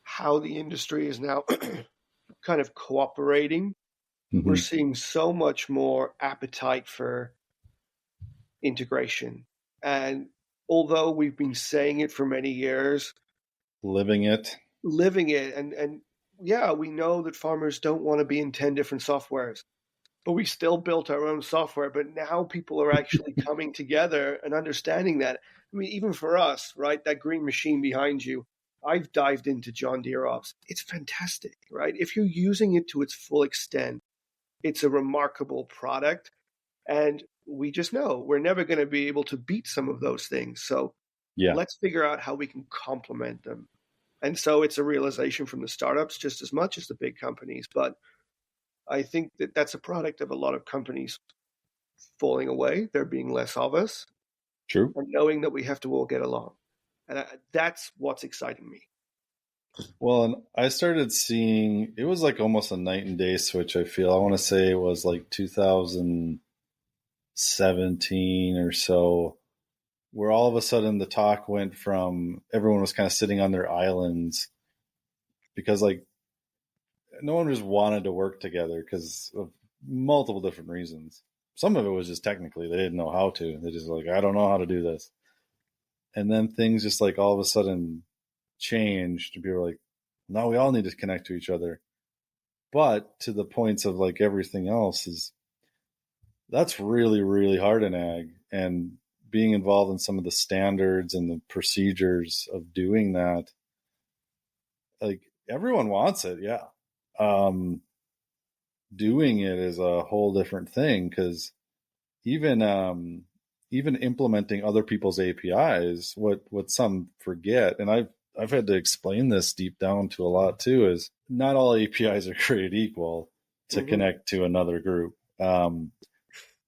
how the industry is now kind of cooperating. Mm-hmm. We're seeing so much more appetite for integration. And although we've been saying it for many years, living it. And yeah, we know that farmers don't want to be in 10 different softwares, but we still built our own software. But now people are actually coming together and understanding that. I mean, even for us, right? That green machine behind you, I've dived into John Deere Ops. It's fantastic, right? If you're using it to its full extent, it's a remarkable product. And we just know we're never going to be able to beat some of those things. So let's figure out how we can complement them. And so it's a realization from the startups just as much as the big companies. But I think that that's a product of a lot of companies falling away. There being less of us. True. And knowing that we have to all get along. And that's what's exciting me. Well, and I started seeing, it was like almost a night and day switch, I feel. I want to say it was like 2017 or so, where all of a sudden the talk went from everyone was kind of sitting on their islands because like no one just wanted to work together because of multiple different reasons. Some of it was just technically they didn't know how to. They just like, I don't know how to do this. And then things just like all of a sudden changed to be like, now we all need to connect to each other. But to the points of like everything else is that's really, really hard in ag. And being involved in some of the standards and the procedures of doing that, like everyone wants it. Yeah. Doing it is a whole different thing, because even implementing other people's APIs, what some forget, and I've had to explain this deep down to a lot too, is not all APIs are created equal to connect to another group.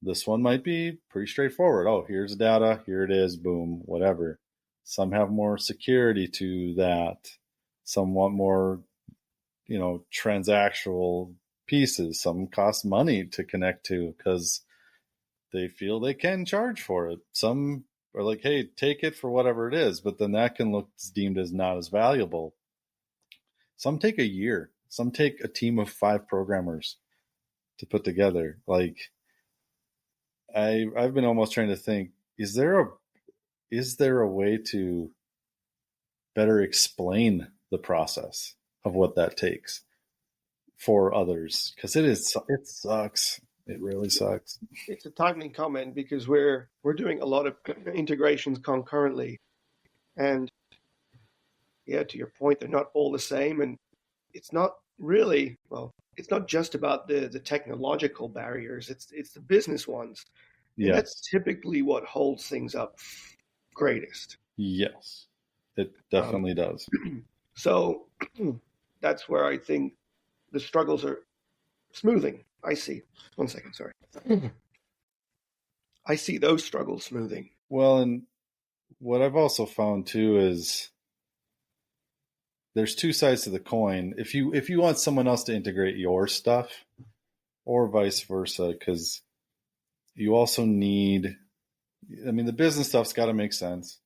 This one might be pretty straightforward. Oh, here's data, here it is, boom, whatever. Some have more security to that. Some want more, transactional pieces. Some cost money to connect to because they feel they can charge for it. Some are like, hey, take it for whatever it is, but then that can look deemed as not as valuable. Some take a year. Some take a team of 5 programmers to put together. Like, I've been almost trying to think, is there a way to better explain the process of what that takes for others? Because it sucks. It really sucks. It's a timely comment because we're doing a lot of integrations concurrently, and yeah, to your point, they're not all the same, and it's not really, well, it's not just about the technological barriers. It's the business ones, and that's Yes. typically what holds things up greatest. Yes. It definitely does. So that's where I think the struggles are smoothing. I see. 1 second, sorry. I see those struggles smoothing. Well, and what I've also found too is there's 2 sides to the coin. If you want someone else to integrate your stuff, or vice versa, because you also need, I mean, the business stuff's got to make sense,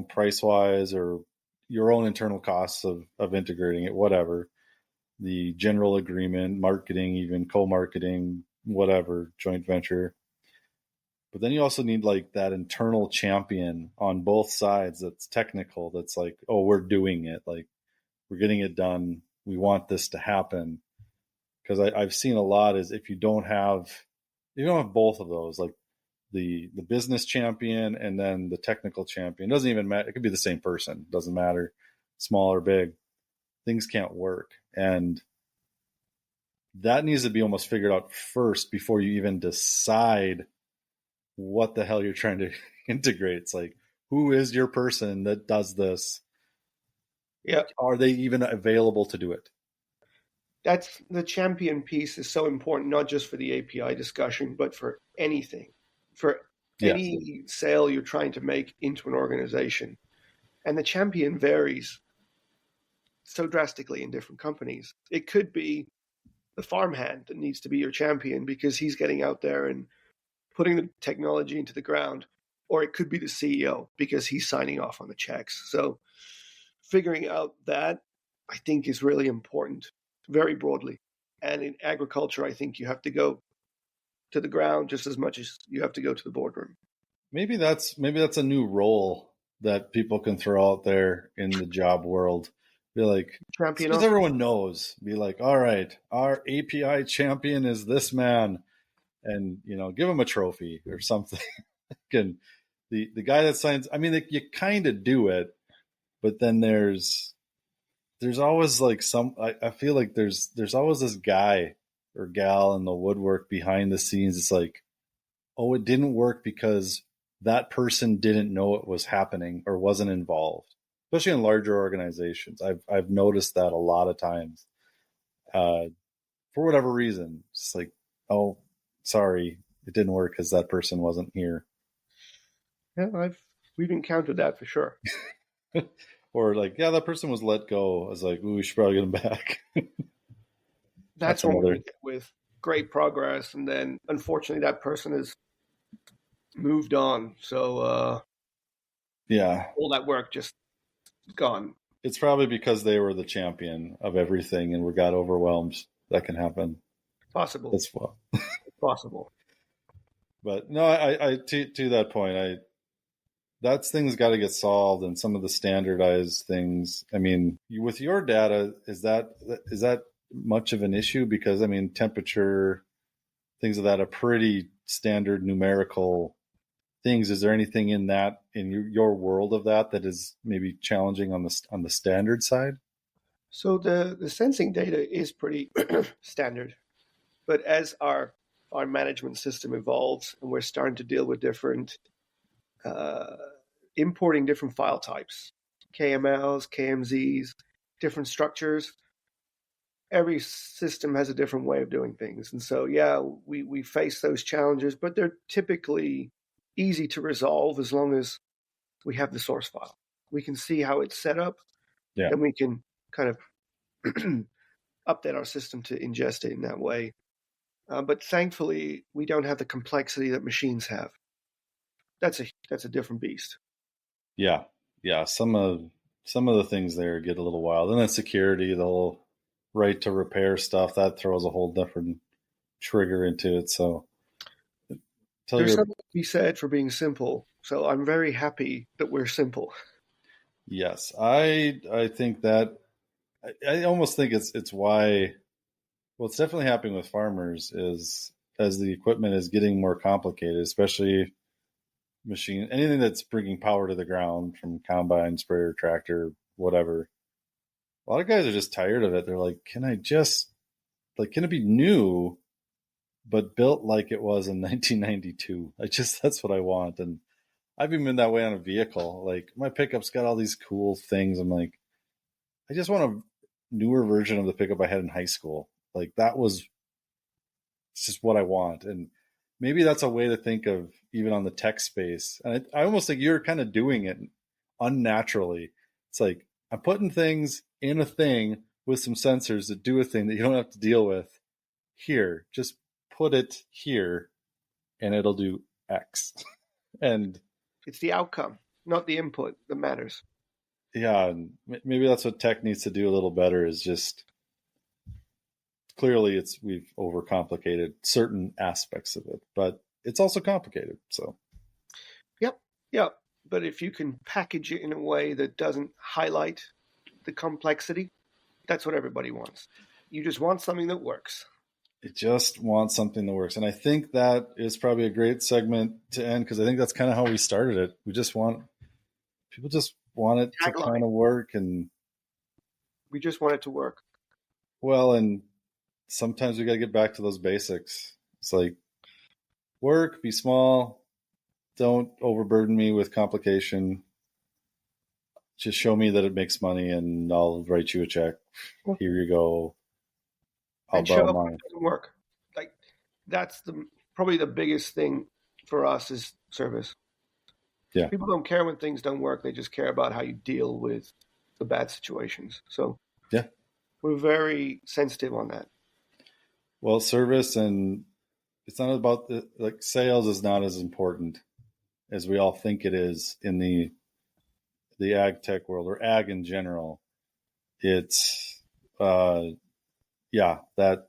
price wise, or your own internal costs of integrating it, whatever. The general agreement, marketing, even co-marketing, whatever, joint venture. But then you also need like that internal champion on both sides that's technical, that's like, oh, we're doing it. Like, we're getting it done. We want this to happen. Because I've seen a lot is if you don't have both of those, like the business champion and then the technical champion, it doesn't even matter. It could be the same person. It doesn't matter, small or big. Things can't work. And that needs to be almost figured out first before you even decide what the hell you're trying to integrate. It's like, who is your person that does this? Yeah. Are they even available to do it? That's the champion piece is so important, not just for the API discussion, but for anything, for any sale you're trying to make into an organization. And the champion varies so drastically in different companies. It could be the farmhand that needs to be your champion because he's getting out there and putting the technology into the ground, or it could be the CEO because he's signing off on the checks. So figuring out that, I think, is really important, very broadly. And in agriculture, I think you have to go to the ground just as much as you have to go to the boardroom. Maybe that's a new role that people can throw out there in the job world. Be like, because everyone knows. Be like, all right, our API champion is this man, and give him a trophy or something. And the guy that signs, I mean, you kind of do it, but then there's always like I feel like there's always this guy or gal in the woodwork behind the scenes. It's like, oh, it didn't work because that person didn't know it was happening or wasn't involved, especially in larger organizations. I've noticed that a lot of times, for whatever reason. It's like, oh, sorry, it didn't work because that person wasn't here. Yeah, we've encountered that for sure. Or like, yeah, that person was let go. I was like, ooh, we should probably get him back. That's when we get with great progress, and then unfortunately that person has moved on. So yeah, all that work just gone. It's probably because they were the champion of everything and we got overwhelmed. That can happen. Possible. That's well. Possible. But no, I to that point, that's things got to get solved, and some of the standardized things. I mean, with your data, is that much of an issue? Because I mean, temperature, things of that, are pretty standard numerical things. Is there anything in your world of that is maybe challenging on the standard side? So the sensing data is pretty standard, but as our management system evolves and we're starting to deal with different uh, importing different file types, KMLs, KMZs, different structures. Every system has a different way of doing things. And so, yeah, we face those challenges, but they're typically easy to resolve as long as we have the source file. We can see how it's set up, Yeah. then we can kind of update our system to ingest it in that way. But thankfully, we don't have the complexity that machines have. That's a different beast. Yeah. Yeah. Some of the things there get a little wild. And then security, the whole right to repair stuff, that throws a whole different trigger into it. So there's something to be said for being simple. So I'm very happy that we're simple. Yes. I think that I almost think it's why what's definitely happening with farmers is as the equipment is getting more complicated, especially anything that's bringing power to the ground from combine, sprayer, tractor, whatever. A lot of guys are just tired of it. They're like, can it be new, but built like it was in 1992? That's what I want. And I've even been that way on a vehicle. Like my pickup's got all these cool things. I'm like, I just want a newer version of the pickup I had in high school. Like it's just what I want. And maybe that's a way to think of even on the tech space. And I almost think you're kind of doing it unnaturally. It's like I'm putting things in a thing with some sensors that do a thing that you don't have to deal with here. Just put it here and it'll do X. And it's the outcome, not the input, that matters. Yeah, and maybe that's what tech needs to do a little better is just clearly we've overcomplicated certain aspects of it, but it's also complicated. So Yep. But if you can package it in a way that doesn't highlight the complexity, that's what everybody wants. You just want something that works. It just wants something that works. And I think that is probably a great segment to end because I think that's kind of how we started it. People just want it to kind of work, and we just want it to work. Well, and sometimes we got to get back to those basics. It's like work, be small, don't overburden me with complication. Just show me that it makes money and I'll write you a check. Here you go. I'll borrow mine. It doesn't work. Like that's probably the biggest thing for us is service. Yeah. People don't care when things don't work. They just care about how you deal with the bad situations. So yeah, we're very sensitive on that. Well, service, and it's not about sales is not as important as we all think it is in the ag tech world or ag in general. It's that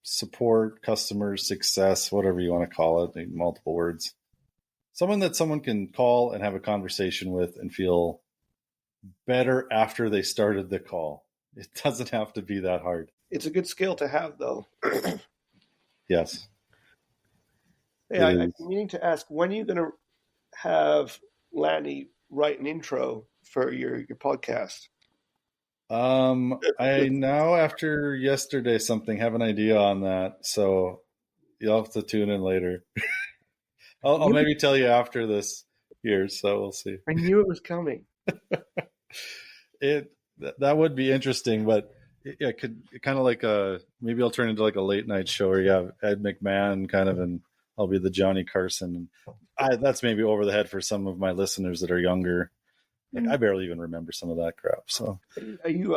support, customer success, whatever you want to call it, multiple words. Someone can call and have a conversation with and feel better after they started the call. It doesn't have to be that hard. It's a good skill to have, though. Yes. Yeah, I'm meaning to ask, when are you going to have Lanny write an intro for your podcast? I now, after yesterday, have an idea on that. So you'll have to tune in later. I'll maybe tell you after this year, so we'll see. I knew it was coming. That would be interesting, but it could kind of like maybe I'll turn into like a late night show where you have Ed McMahon kind of, and I'll be the Johnny Carson. That's maybe over the head for some of my listeners that are younger. Like, I barely even remember some of that crap. So, are you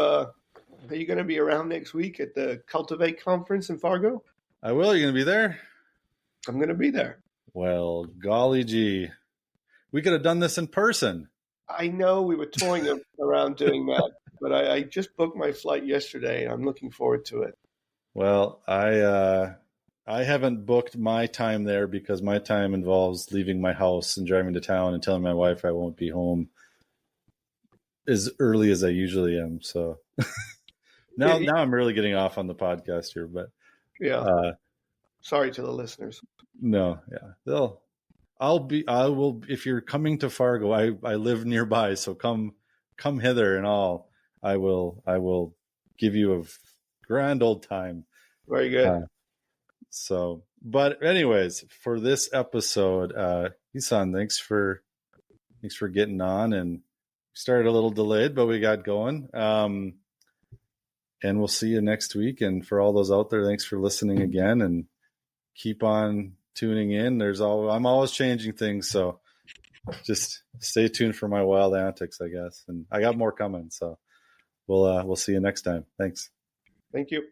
going to be around next week at the Cultivate Conference in Fargo? I will. Are you going to be there? I'm going to be there. Well, golly gee, we could have done this in person. I know we were toying around doing that, but I just booked my flight yesterday, and I'm looking forward to it. Well, I haven't booked my time there because my time involves leaving my house and driving to town and telling my wife I won't be home as early as I usually am. So now I'm really getting off on the podcast here, but yeah. Sorry to the listeners. No, yeah, I will, if you're coming to Fargo, I live nearby, so come hither and I will give you a grand old time. Very good. So, but anyways, for this episode, Ehsan, thanks for getting on, and started a little delayed, but we got going. And we'll see you next week. And for all those out there, thanks for listening again, and keep on tuning in. I'm always changing things, so just stay tuned for my wild antics, I guess. And I got more coming, so we'll see you next time. Thanks. Thank you.